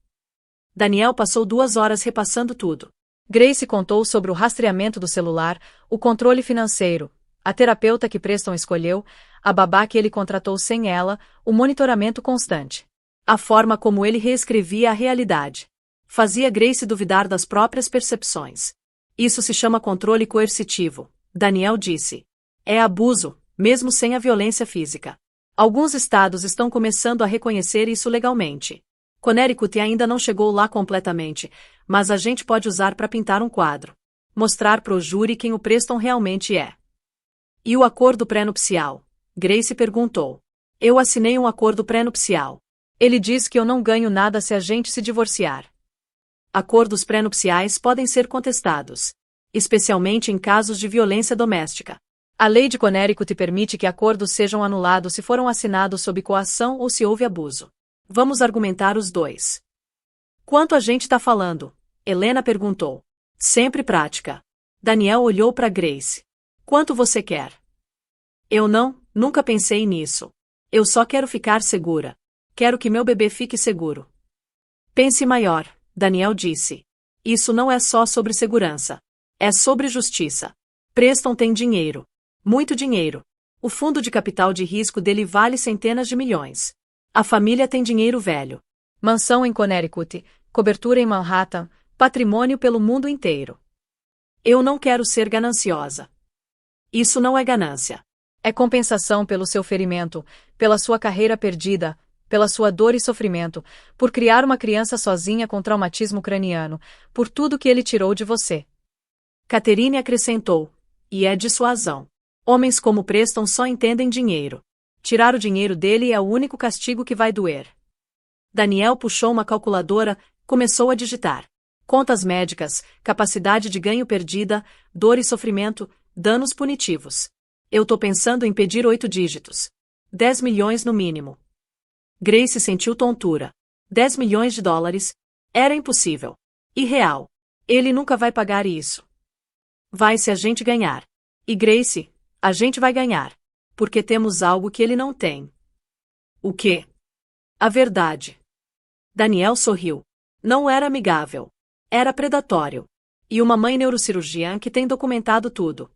Daniel passou 2 horas repassando tudo. Grace contou sobre o rastreamento do celular, o controle financeiro, a terapeuta que Preston escolheu, a babá que ele contratou sem ela, o monitoramento constante. A forma como ele reescrevia a realidade. Fazia Grace duvidar das próprias percepções. Isso se chama controle coercitivo, Daniel disse. É abuso, mesmo sem a violência física. Alguns estados estão começando a reconhecer isso legalmente. Connecticut ainda não chegou lá completamente, mas a gente pode usar para pintar um quadro. Mostrar pro júri quem o Preston realmente é. E o acordo pré-nupcial? Grace perguntou. Eu assinei um acordo pré-nupcial. Ele diz que eu não ganho nada se a gente se divorciar. Acordos pré-nupciais podem ser contestados, especialmente em casos de violência doméstica. A lei de Connecticut permite que acordos sejam anulados se foram assinados sob coação ou se houve abuso. Vamos argumentar os dois. Quanto a gente tá falando? Helena perguntou. Sempre prática. Daniel olhou para Grace. Quanto você quer? Eu nunca pensei nisso. Eu só quero ficar segura. Quero que meu bebê fique seguro. Pense maior, Daniel disse. Isso não é só sobre segurança. É sobre justiça. Preston tem dinheiro. Muito dinheiro. O fundo de capital de risco dele vale centenas de milhões. A família tem dinheiro velho. Mansão em Connecticut, cobertura em Manhattan, patrimônio pelo mundo inteiro. Eu não quero ser gananciosa. Isso não é ganância. É compensação pelo seu ferimento, pela sua carreira perdida, pela sua dor e sofrimento, por criar uma criança sozinha com traumatismo craniano, por tudo que ele tirou de você. Catherine acrescentou, e é dissuasão. Homens como Preston só entendem dinheiro. Tirar o dinheiro dele é o único castigo que vai doer. Daniel puxou uma calculadora, começou a digitar. Contas médicas, capacidade de ganho perdida, dor e sofrimento, danos punitivos. Eu tô pensando em pedir 8 dígitos. 10 milhões no mínimo. Grace sentiu tontura. 10 milhões de dólares? Era impossível. Irreal. Ele nunca vai pagar isso. Vai se a gente ganhar. E Grace, a gente vai ganhar. Porque temos algo que ele não tem. O quê? A verdade. Daniel sorriu. Não era amigável. Era predatório. E uma mãe neurocirurgiã que tem documentado tudo.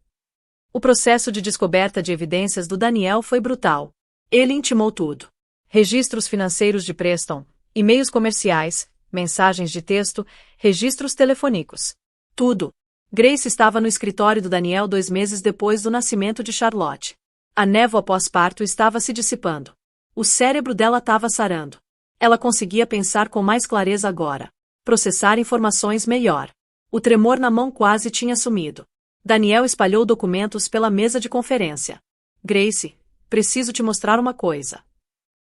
O processo de descoberta de evidências do Daniel foi brutal. Ele intimou tudo. Registros financeiros de Preston, e-mails comerciais, mensagens de texto, registros telefônicos. Tudo. Grace estava no escritório do Daniel 2 meses depois do nascimento de Charlotte. A névoa pós-parto estava se dissipando. O cérebro dela estava sarando. Ela conseguia pensar com mais clareza agora. Processar informações melhor. O tremor na mão quase tinha sumido. Daniel espalhou documentos pela mesa de conferência. Grace, preciso te mostrar uma coisa.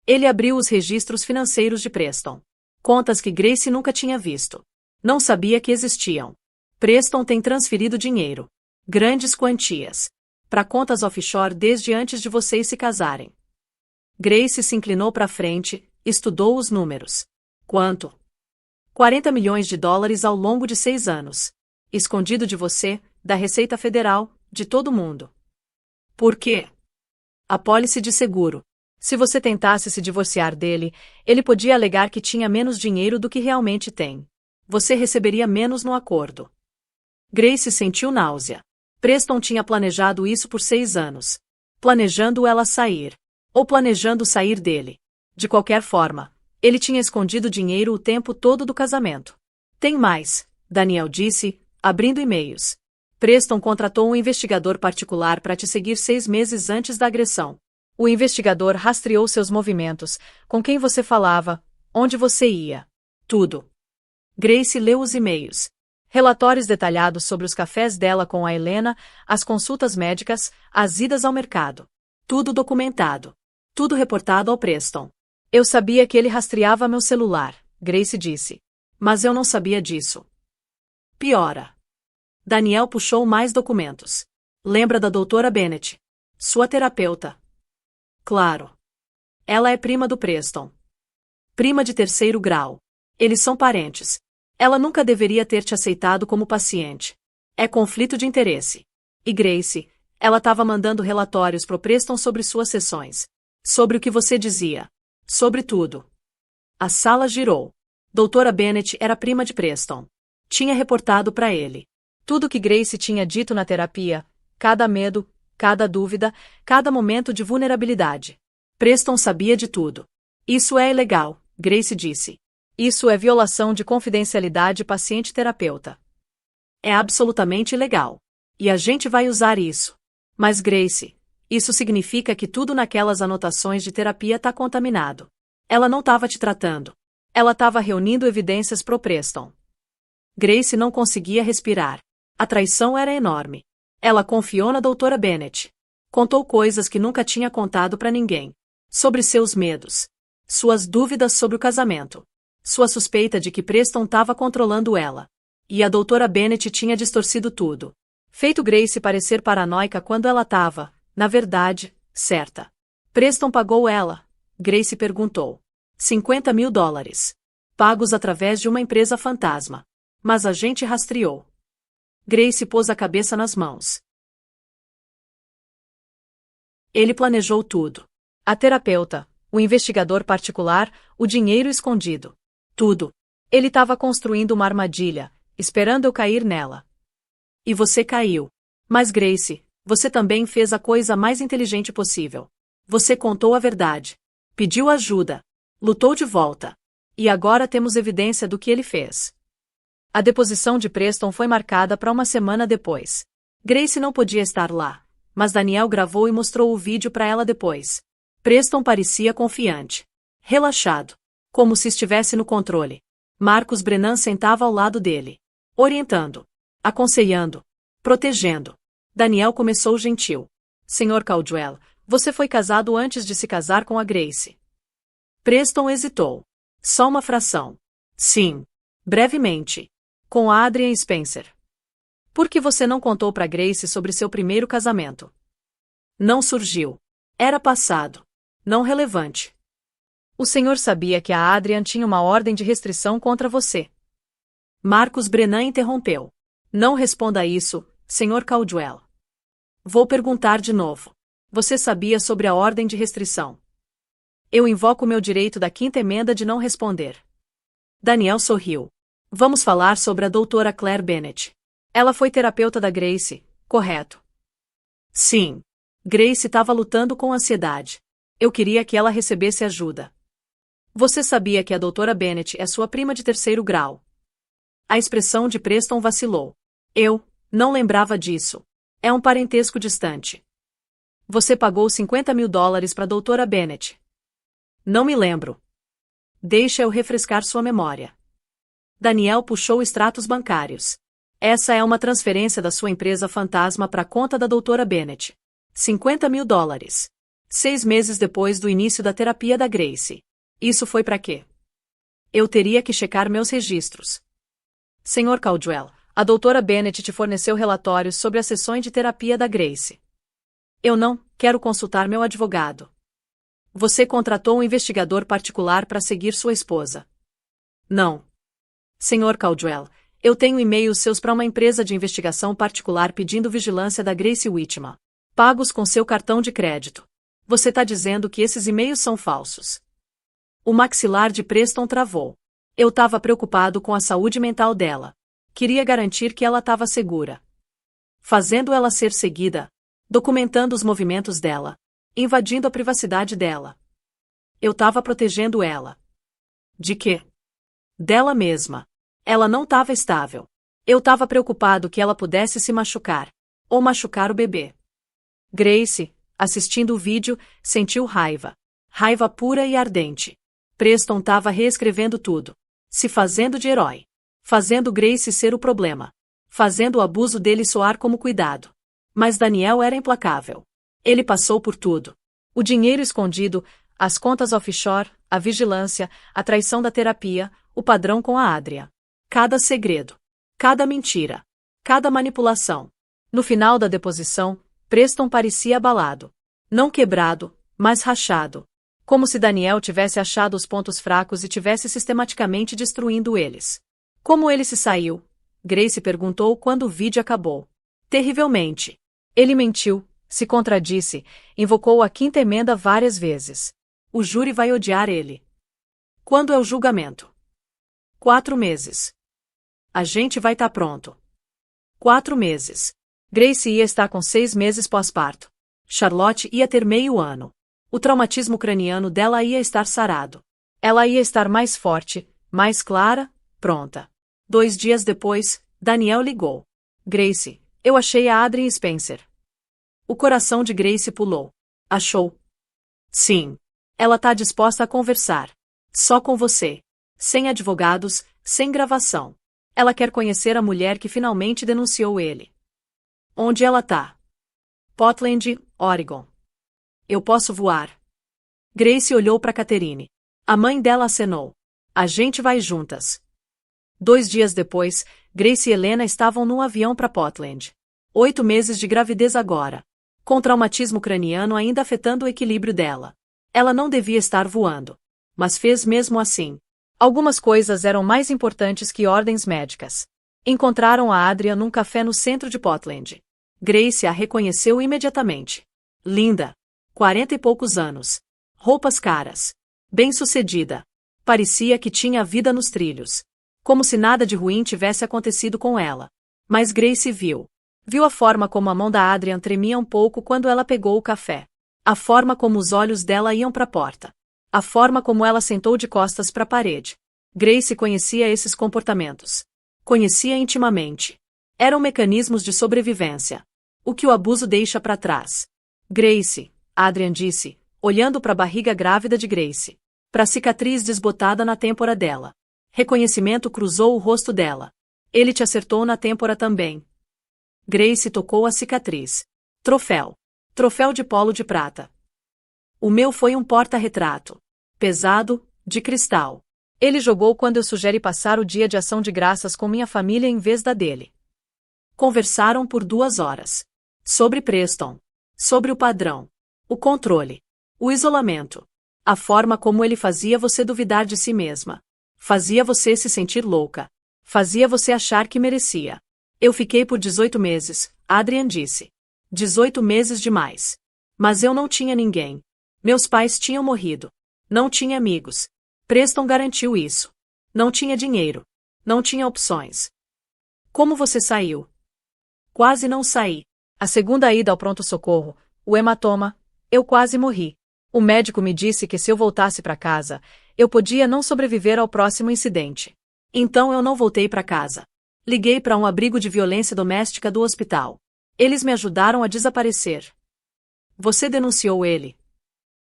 Ele abriu os registros financeiros de Preston. Contas que Grace nunca tinha visto. Não sabia que existiam. Preston tem transferido dinheiro. Grandes quantias. Para contas offshore desde antes de vocês se casarem. Grace se inclinou para frente, estudou os números. Quanto? 40 milhões de dólares ao longo de 6 anos. Escondido de você, da Receita Federal, de todo mundo. Por quê? Apólice de seguro. Se você tentasse se divorciar dele, ele podia alegar que tinha menos dinheiro do que realmente tem. Você receberia menos no acordo. Grace sentiu náusea. Preston tinha planejado isso por 6 anos. Planejando ela sair. Ou planejando sair dele. De qualquer forma, ele tinha escondido dinheiro o tempo todo do casamento. Tem mais, Daniel disse, abrindo e-mails. Preston contratou um investigador particular para te seguir 6 meses antes da agressão. O investigador rastreou seus movimentos, com quem você falava, onde você ia. Tudo. Grace leu os e-mails. Relatórios detalhados sobre os cafés dela com a Helena, as consultas médicas, as idas ao mercado. Tudo documentado. Tudo reportado ao Preston. Eu sabia que ele rastreava meu celular, Grace disse. Mas eu não sabia disso. Piora. Daniel puxou mais documentos. Lembra da doutora Bennett? Sua terapeuta. Claro. Ela é prima do Preston. Prima de 3º grau. Eles são parentes. Ela nunca deveria ter te aceitado como paciente. É conflito de interesse. E Grace, ela estava mandando relatórios pro Preston sobre suas sessões. Sobre o que você dizia. Sobre tudo. A sala girou. Doutora Bennett era prima de Preston. Tinha reportado para ele. Tudo que Grace tinha dito na terapia, cada medo, cada dúvida, cada momento de vulnerabilidade. Preston sabia de tudo. Isso é ilegal, Grace disse. Isso é violação de confidencialidade paciente-terapeuta. É absolutamente ilegal. E a gente vai usar isso. Mas Grace, isso significa que tudo naquelas anotações de terapia está contaminado. Ela não estava te tratando. Ela estava reunindo evidências pro Preston. Grace não conseguia respirar. A traição era enorme. Ela confiou na doutora Bennett. Contou coisas que nunca tinha contado para ninguém. Sobre seus medos. Suas dúvidas sobre o casamento. Sua suspeita de que Preston estava controlando ela. E a doutora Bennett tinha distorcido tudo. Feito Grace parecer paranoica quando ela estava, na verdade, certa. Preston pagou ela? Grace perguntou. 50 mil dólares. Pagos através de uma empresa fantasma. Mas a gente rastreou. Grace pôs a cabeça nas mãos. Ele planejou tudo. A terapeuta, o investigador particular, o dinheiro escondido. Tudo. Ele estava construindo uma armadilha, esperando eu cair nela. E você caiu. Mas Grace, você também fez a coisa mais inteligente possível. Você contou a verdade. Pediu ajuda. Lutou de volta. E agora temos evidência do que ele fez. A deposição de Preston foi marcada para uma semana depois. Grace não podia estar lá, mas Daniel gravou e mostrou o vídeo para ela depois. Preston parecia confiante. Relaxado. Como se estivesse no controle. Marcus Brennan sentava ao lado dele. Orientando. Aconselhando. Protegendo. Daniel começou gentil. Sr. Caldwell, você foi casado antes de se casar com a Grace. Preston hesitou. Só uma fração. Sim. Brevemente. Com a Adrian Spencer. Por que você não contou para Grace sobre seu primeiro casamento? Não surgiu. Era passado. Não relevante. O senhor sabia que a Adrian tinha uma ordem de restrição contra você. Marcus Brennan interrompeu. Não responda isso, Sr. Caldwell. Vou perguntar de novo. Você sabia sobre a ordem de restrição? Eu invoco meu direito da quinta emenda de não responder. Daniel sorriu. Vamos falar sobre a doutora Claire Bennett. Ela foi terapeuta da Grace, correto? Sim. Grace estava lutando com ansiedade. Eu queria que ela recebesse ajuda. Você sabia que a doutora Bennett é sua prima de terceiro grau? A expressão de Preston vacilou. Eu não lembrava disso. É um parentesco distante. Você pagou $50.000 para a doutora Bennett. Não me lembro. Deixa eu refrescar sua memória. Daniel puxou extratos bancários. Essa é uma transferência da sua empresa fantasma para a conta da doutora Bennett. $50.000. 6 meses depois do início da terapia da Grace. Isso foi para quê? Eu teria que checar meus registros. Sr. Caldwell, a doutora Bennett te forneceu relatórios sobre as sessões de terapia da Grace. Eu não quero consultar meu advogado. Você contratou um investigador particular para seguir sua esposa. Não. Sr. Caldwell, eu tenho e-mails seus para uma empresa de investigação particular pedindo vigilância da Grace Whitman. Pagos com seu cartão de crédito. Você está dizendo que esses e-mails são falsos. O maxilar de Preston travou. Eu estava preocupado com a saúde mental dela. Queria garantir que ela estava segura. Fazendo ela ser seguida. Documentando os movimentos dela. Invadindo a privacidade dela. Eu estava protegendo ela. De quê? Dela mesma. Ela não estava estável. Eu estava preocupado que ela pudesse se machucar. Ou machucar o bebê. Grace, assistindo o vídeo, sentiu raiva. Raiva pura e ardente. Preston estava reescrevendo tudo. Se fazendo de herói. Fazendo Grace ser o problema. Fazendo o abuso dele soar como cuidado. Mas Daniel era implacável. Ele passou por tudo. O dinheiro escondido, as contas offshore, a vigilância, a traição da terapia, o padrão com a Adria. Cada segredo. Cada mentira. Cada manipulação. No final da deposição, Preston parecia abalado. Não quebrado, mas rachado. Como se Daniel tivesse achado os pontos fracos e tivesse sistematicamente destruindo eles. Como ele se saiu? Grace perguntou quando o vídeo acabou. Terrivelmente. Ele mentiu, se contradisse, invocou a quinta emenda várias vezes. O júri vai odiar ele. Quando é o julgamento? 4 meses. A gente vai estar pronto. 4 meses. Grace ia estar com 6 meses pós-parto. Charlotte ia ter meio ano. O traumatismo craniano dela ia estar sarado. Ela ia estar mais forte, mais clara, pronta. 2 dias depois, Daniel ligou. Grace, eu achei a Adrian Spencer. O coração de Grace pulou. Achou? Sim. Ela tá disposta a conversar. Só com você. Sem advogados, sem gravação. Ela quer conhecer a mulher que finalmente denunciou ele. Onde ela tá? Portland, Oregon. Eu posso voar. Grace olhou para Catherine. A mãe dela acenou. A gente vai juntas. 2 dias depois, Grace e Helena estavam num avião para Portland. 8 meses de gravidez agora. Com traumatismo craniano ainda afetando o equilíbrio dela. Ela não devia estar voando. Mas fez mesmo assim. Algumas coisas eram mais importantes que ordens médicas. Encontraram a Adrian num café no centro de Portland. Grace a reconheceu imediatamente. Linda. 40 e poucos anos. roupas caras. Bem-sucedida. Parecia que tinha a vida nos trilhos. Como se nada de ruim tivesse acontecido com ela. Mas Grace viu. Viu a forma como a mão da Adrian tremia um pouco quando ela pegou o café. A forma como os olhos dela iam para a porta. A forma como ela sentou de costas para a parede. Grace conhecia esses comportamentos. Conhecia intimamente. Eram mecanismos de sobrevivência. O que o abuso deixa para trás. Grace, Adrian disse, olhando para a barriga grávida de Grace. Para a cicatriz desbotada na têmpora dela. Reconhecimento cruzou o rosto dela. Ele te acertou na têmpora também. Grace tocou a cicatriz. Troféu. Troféu de polo de prata. O meu foi um porta-retrato. Pesado, de cristal. Ele jogou quando eu sugeri passar o dia de ação de graças com minha família em vez da dele. Conversaram por 2 horas. Sobre Preston. Sobre o padrão. O controle. O isolamento. A forma como ele fazia você duvidar de si mesma. Fazia você se sentir louca. Fazia você achar que merecia. Eu fiquei por 18 meses, Adrian disse. 18 meses demais. Mas eu não tinha ninguém. Meus pais tinham morrido. Não tinha amigos. Preston garantiu isso. Não tinha dinheiro. Não tinha opções. Como você saiu? Quase não saí. A segunda ida ao pronto-socorro, o hematoma, eu quase morri. O médico me disse que se eu voltasse para casa, eu podia não sobreviver ao próximo incidente. Então eu não voltei para casa. Liguei para um abrigo de violência doméstica do hospital. Eles me ajudaram a desaparecer. Você denunciou ele?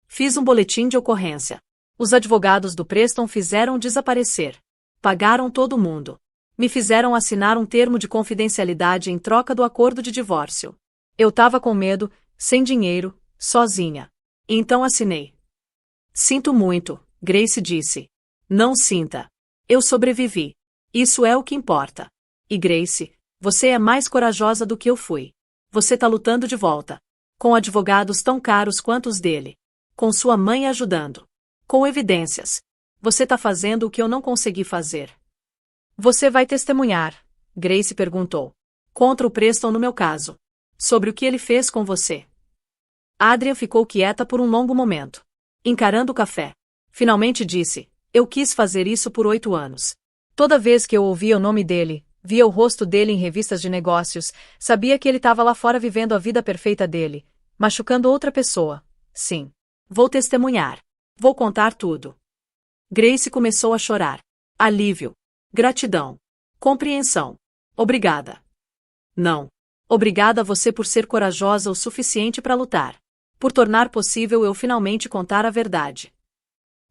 Fiz um boletim de ocorrência. Os advogados do Preston fizeram desaparecer. Pagaram todo mundo. Me fizeram assinar um termo de confidencialidade em troca do acordo de divórcio. Eu tava com medo, sem dinheiro, sozinha. Então assinei. Sinto muito, Grace disse. Não sinta. Eu sobrevivi. Isso é o que importa. E Grace, você é mais corajosa do que eu fui. Você tá lutando de volta. Com advogados tão caros quanto os dele. Com sua mãe ajudando. Com evidências. Você tá fazendo o que eu não consegui fazer. Você vai testemunhar? Grace perguntou. Contra o Preston no meu caso. Sobre o que ele fez com você. Adrian ficou quieta por um longo momento. Encarando o café. Finalmente disse, eu quis fazer isso por 8 anos. Toda vez que eu ouvia o nome dele, via o rosto dele em revistas de negócios, sabia que ele estava lá fora vivendo a vida perfeita dele, machucando outra pessoa. Sim. Vou testemunhar. Vou contar tudo. Grace começou a chorar. Alívio. Gratidão. Compreensão. Obrigada. Não. Obrigada a você por ser corajosa o suficiente para lutar. Por tornar possível eu finalmente contar a verdade.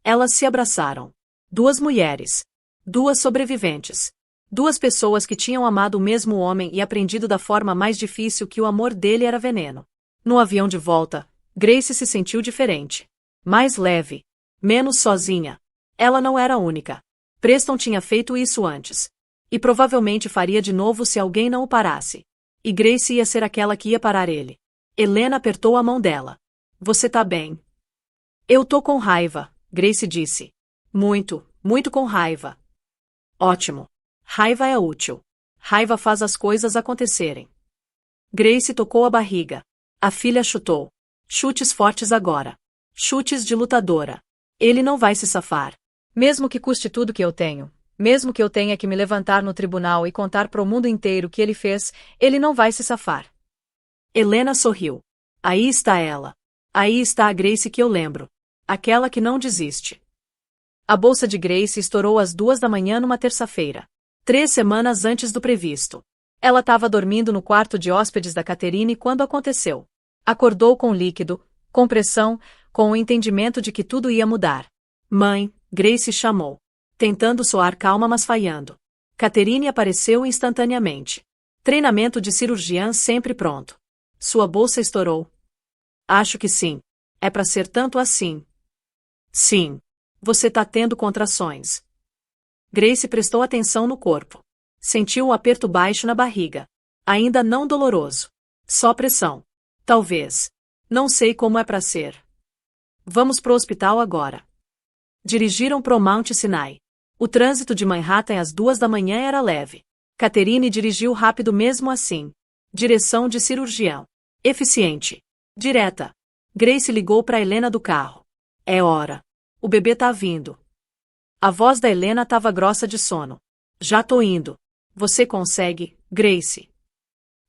Elas se abraçaram. 2 mulheres. 2 sobreviventes. 2 pessoas que tinham amado o mesmo homem e aprendido da forma mais difícil que o amor dele era veneno. No avião de volta, Grace se sentiu diferente. Mais leve. Menos sozinha. Ela não era a única. Preston tinha feito isso antes. E provavelmente faria de novo se alguém não o parasse. E Grace ia ser aquela que ia parar ele. Helena apertou a mão dela. Você tá bem? Eu tô com raiva, Grace disse. Muito, muito com raiva. Ótimo. Raiva é útil. Raiva faz as coisas acontecerem. Grace tocou a barriga. A filha chutou. Chutes fortes agora. Chutes de lutadora. Ele não vai se safar. Mesmo que custe tudo que eu tenho. Mesmo que eu tenha que me levantar no tribunal e contar para o mundo inteiro o que ele fez, ele não vai se safar. Helena sorriu. Aí está ela. Aí está a Grace que eu lembro. Aquela que não desiste. A bolsa de Grace estourou às 2 da manhã numa terça-feira. 3 semanas antes do previsto. Ela estava dormindo no quarto de hóspedes da Catherine quando aconteceu. Acordou com líquido, com pressão, com o entendimento de que tudo ia mudar. Mãe, Grace chamou. Tentando soar calma mas falhando. Catherine apareceu instantaneamente. Treinamento de cirurgiã sempre pronto. Sua bolsa estourou. Acho que sim. É para ser tanto assim. Sim. Você tá tendo contrações. Grace prestou atenção no corpo. Sentiu um aperto baixo na barriga. Ainda não doloroso. Só pressão. Talvez. Não sei como é para ser. Vamos pro hospital agora. Dirigiram pro Mount Sinai. O trânsito de Manhattan às 2 da manhã era leve. Catherine dirigiu rápido mesmo assim. Direção de cirurgião. Eficiente. Direta. Grace ligou para Helena do carro. É hora. O bebê tá vindo. A voz da Helena estava grossa de sono. Já tô indo. Você consegue, Grace.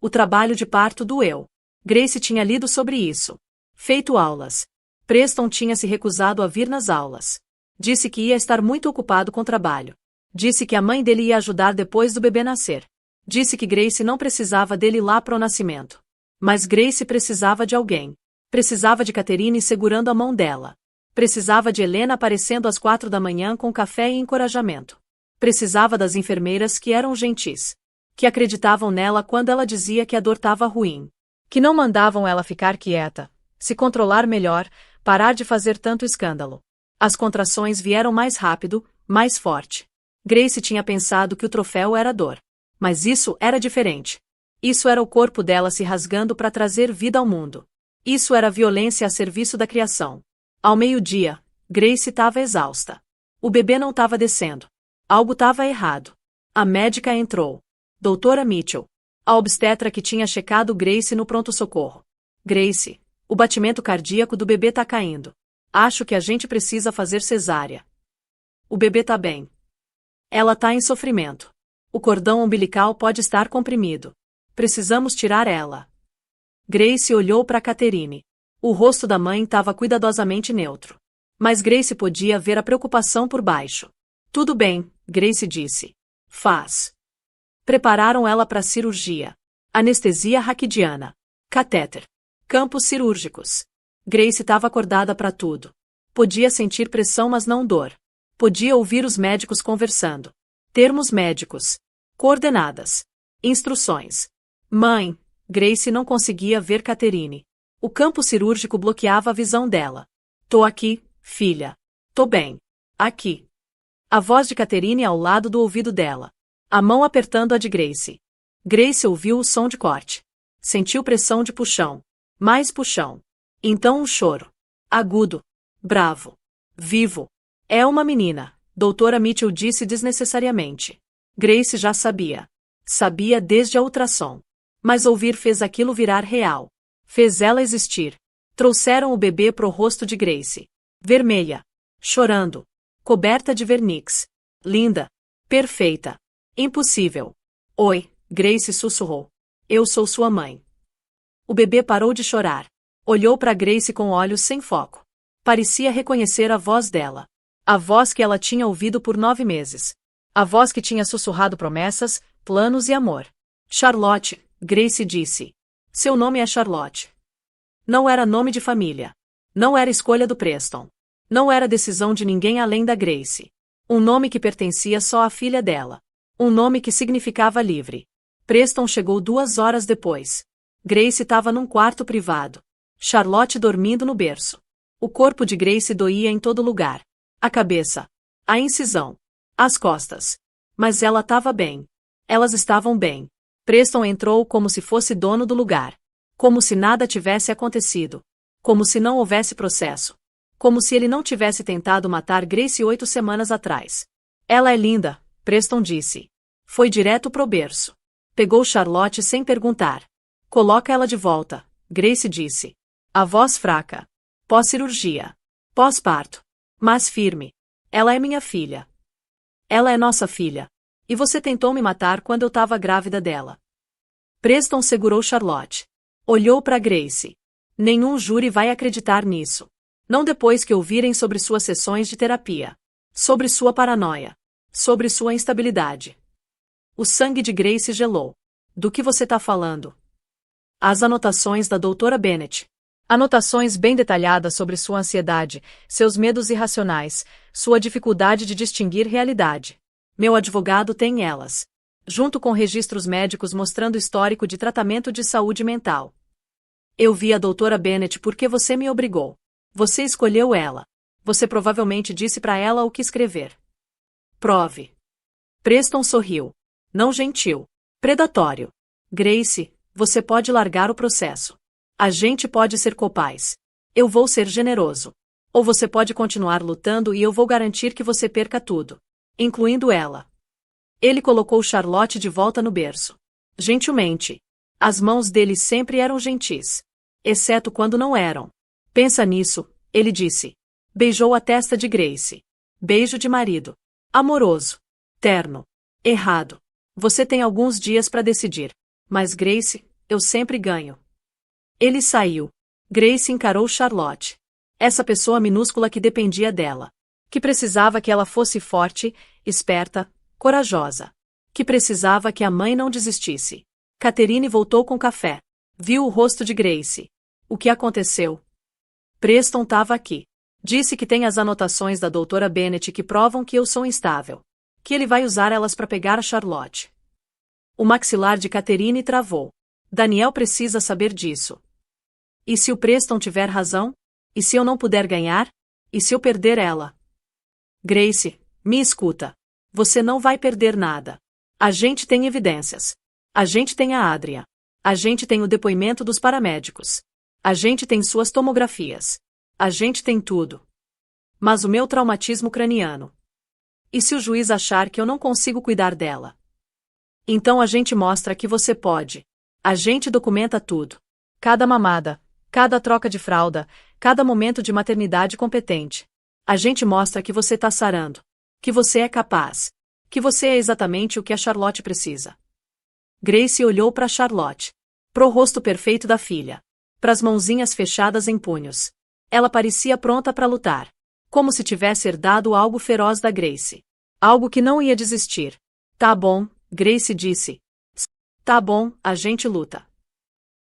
O trabalho de parto doeu. Grace tinha lido sobre isso. Feito aulas. Preston tinha se recusado a vir nas aulas. Disse que ia estar muito ocupado com trabalho. Disse que a mãe dele ia ajudar depois do bebê nascer. Disse que Grace não precisava dele lá pro nascimento. Mas Grace precisava de alguém. Precisava de Catherine segurando a mão dela. Precisava de Helena aparecendo às 4 da manhã com café e encorajamento. Precisava das enfermeiras que eram gentis. Que acreditavam nela quando ela dizia que a dor estava ruim. Que não mandavam ela ficar quieta, se controlar melhor, parar de fazer tanto escândalo. As contrações vieram mais rápido, mais forte. Grace tinha pensado que o troféu era dor. Mas isso era diferente. Isso era o corpo dela se rasgando para trazer vida ao mundo. Isso era violência a serviço da criação. Ao meio-dia, Grace estava exausta. O bebê não estava descendo. Algo estava errado. A médica entrou. Doutora Mitchell. A obstetra que tinha checado Grace no pronto-socorro. Grace, o batimento cardíaco do bebê tá caindo. Acho que a gente precisa fazer cesárea. O bebê tá bem. Ela tá em sofrimento. O cordão umbilical pode estar comprimido. Precisamos tirar ela. Grace olhou para Catherine. O rosto da mãe estava cuidadosamente neutro. Mas Grace podia ver a preocupação por baixo. Tudo bem, Grace disse. Faz. Prepararam ela para a cirurgia. Anestesia raquidiana. Catéter. Campos cirúrgicos. Grace estava acordada para tudo. Podia sentir pressão, mas não dor. Podia ouvir os médicos conversando. Termos médicos. Coordenadas. Instruções. Mãe. Grace não conseguia ver Catherine. O campo cirúrgico bloqueava a visão dela. Tô aqui, filha. Tô bem. Aqui. A voz de Catherine ao lado do ouvido dela. A mão apertando a de Grace. Grace ouviu o som de corte. Sentiu pressão de puxão. Mais puxão. Então um choro. Agudo. Bravo. Vivo. É uma menina, doutora Mitchell disse desnecessariamente. Grace já sabia. Sabia desde a ultrassom. Mas ouvir fez aquilo virar real. Fez ela existir. Trouxeram o bebê pro rosto de Grace. Vermelha. Chorando. Coberta de vernix. Linda. Perfeita. Impossível. Oi, Grace sussurrou. Eu sou sua mãe. O bebê parou de chorar. Olhou para Grace com olhos sem foco. Parecia reconhecer a voz dela. A voz que ela tinha ouvido por 9 meses. A voz que tinha sussurrado promessas, planos e amor. Charlotte, Grace disse. Seu nome é Charlotte. Não era nome de família. Não era escolha do Preston. Não era decisão de ninguém além da Grace. Um nome que pertencia só à filha dela. Um nome que significava livre. Preston chegou 2 horas depois. Grace estava num quarto privado. Charlotte dormindo no berço. O corpo de Grace doía em todo lugar. A cabeça. A incisão. As costas. Mas ela estava bem. Elas estavam bem. Preston entrou como se fosse dono do lugar. Como se nada tivesse acontecido. Como se não houvesse processo. Como se ele não tivesse tentado matar Grace 8 semanas atrás. Ela é linda, Preston disse. Foi direto pro berço. Pegou Charlotte sem perguntar. Coloca ela de volta, Grace disse. A voz fraca. Pós-cirurgia. Pós-parto. Mas firme. Ela é minha filha. Ela é nossa filha. E você tentou me matar quando eu estava grávida dela. Preston segurou Charlotte. Olhou para Grace. Nenhum júri vai acreditar nisso. Não depois que ouvirem sobre suas sessões de terapia. Sobre sua paranoia. Sobre sua instabilidade. O sangue de Grace gelou. Do que você está falando? As anotações da doutora Bennett. Anotações bem detalhadas sobre sua ansiedade, seus medos irracionais, sua dificuldade de distinguir realidade. Meu advogado tem elas. Junto com registros médicos mostrando histórico de tratamento de saúde mental. Eu vi a doutora Bennett porque você me obrigou. Você escolheu ela. Você provavelmente disse para ela o que escrever. Prove. Preston sorriu. Não gentil. Predatório. Grace, você pode largar o processo. A gente pode ser copais. Eu vou ser generoso. Ou você pode continuar lutando e eu vou garantir que você perca tudo. Incluindo ela. Ele colocou Charlotte de volta no berço. Gentilmente. As mãos dele sempre eram gentis. Exceto quando não eram. Pensa nisso, ele disse. Beijou a testa de Grace. Beijo de marido. Amoroso. Terno. Errado. Você tem alguns dias para decidir. Mas Grace, eu sempre ganho. Ele saiu. Grace encarou Charlotte. Essa pessoa minúscula que dependia dela. Que precisava que ela fosse forte, esperta, corajosa. Que precisava que a mãe não desistisse. Catherine voltou com café. Viu o rosto de Grace. O que aconteceu? Preston estava aqui. Disse que tem as anotações da doutora Bennet que provam que eu sou instável. Que ele vai usar elas para pegar a Charlotte. O maxilar de Catherine travou. Daniel precisa saber disso. E se o Preston tiver razão? E se eu não puder ganhar? E se eu perder ela? Grace, me escuta. Você não vai perder nada. A gente tem evidências. A gente tem a Adria. A gente tem o depoimento dos paramédicos. A gente tem suas tomografias. A gente tem tudo. Mas o meu traumatismo craniano. E se o juiz achar que eu não consigo cuidar dela? Então a gente mostra que você pode. A gente documenta tudo. Cada mamada, cada troca de fralda, cada momento de maternidade competente. A gente mostra que você tá sarando. Que você é capaz. Que você é exatamente o que a Charlotte precisa. Grace olhou para Charlotte. Pro rosto perfeito da filha. Pras mãozinhas fechadas em punhos. Ela parecia pronta para lutar. Como se tivesse herdado algo feroz da Grace. Algo que não ia desistir. Tá bom, Grace disse. Tá bom, a gente luta.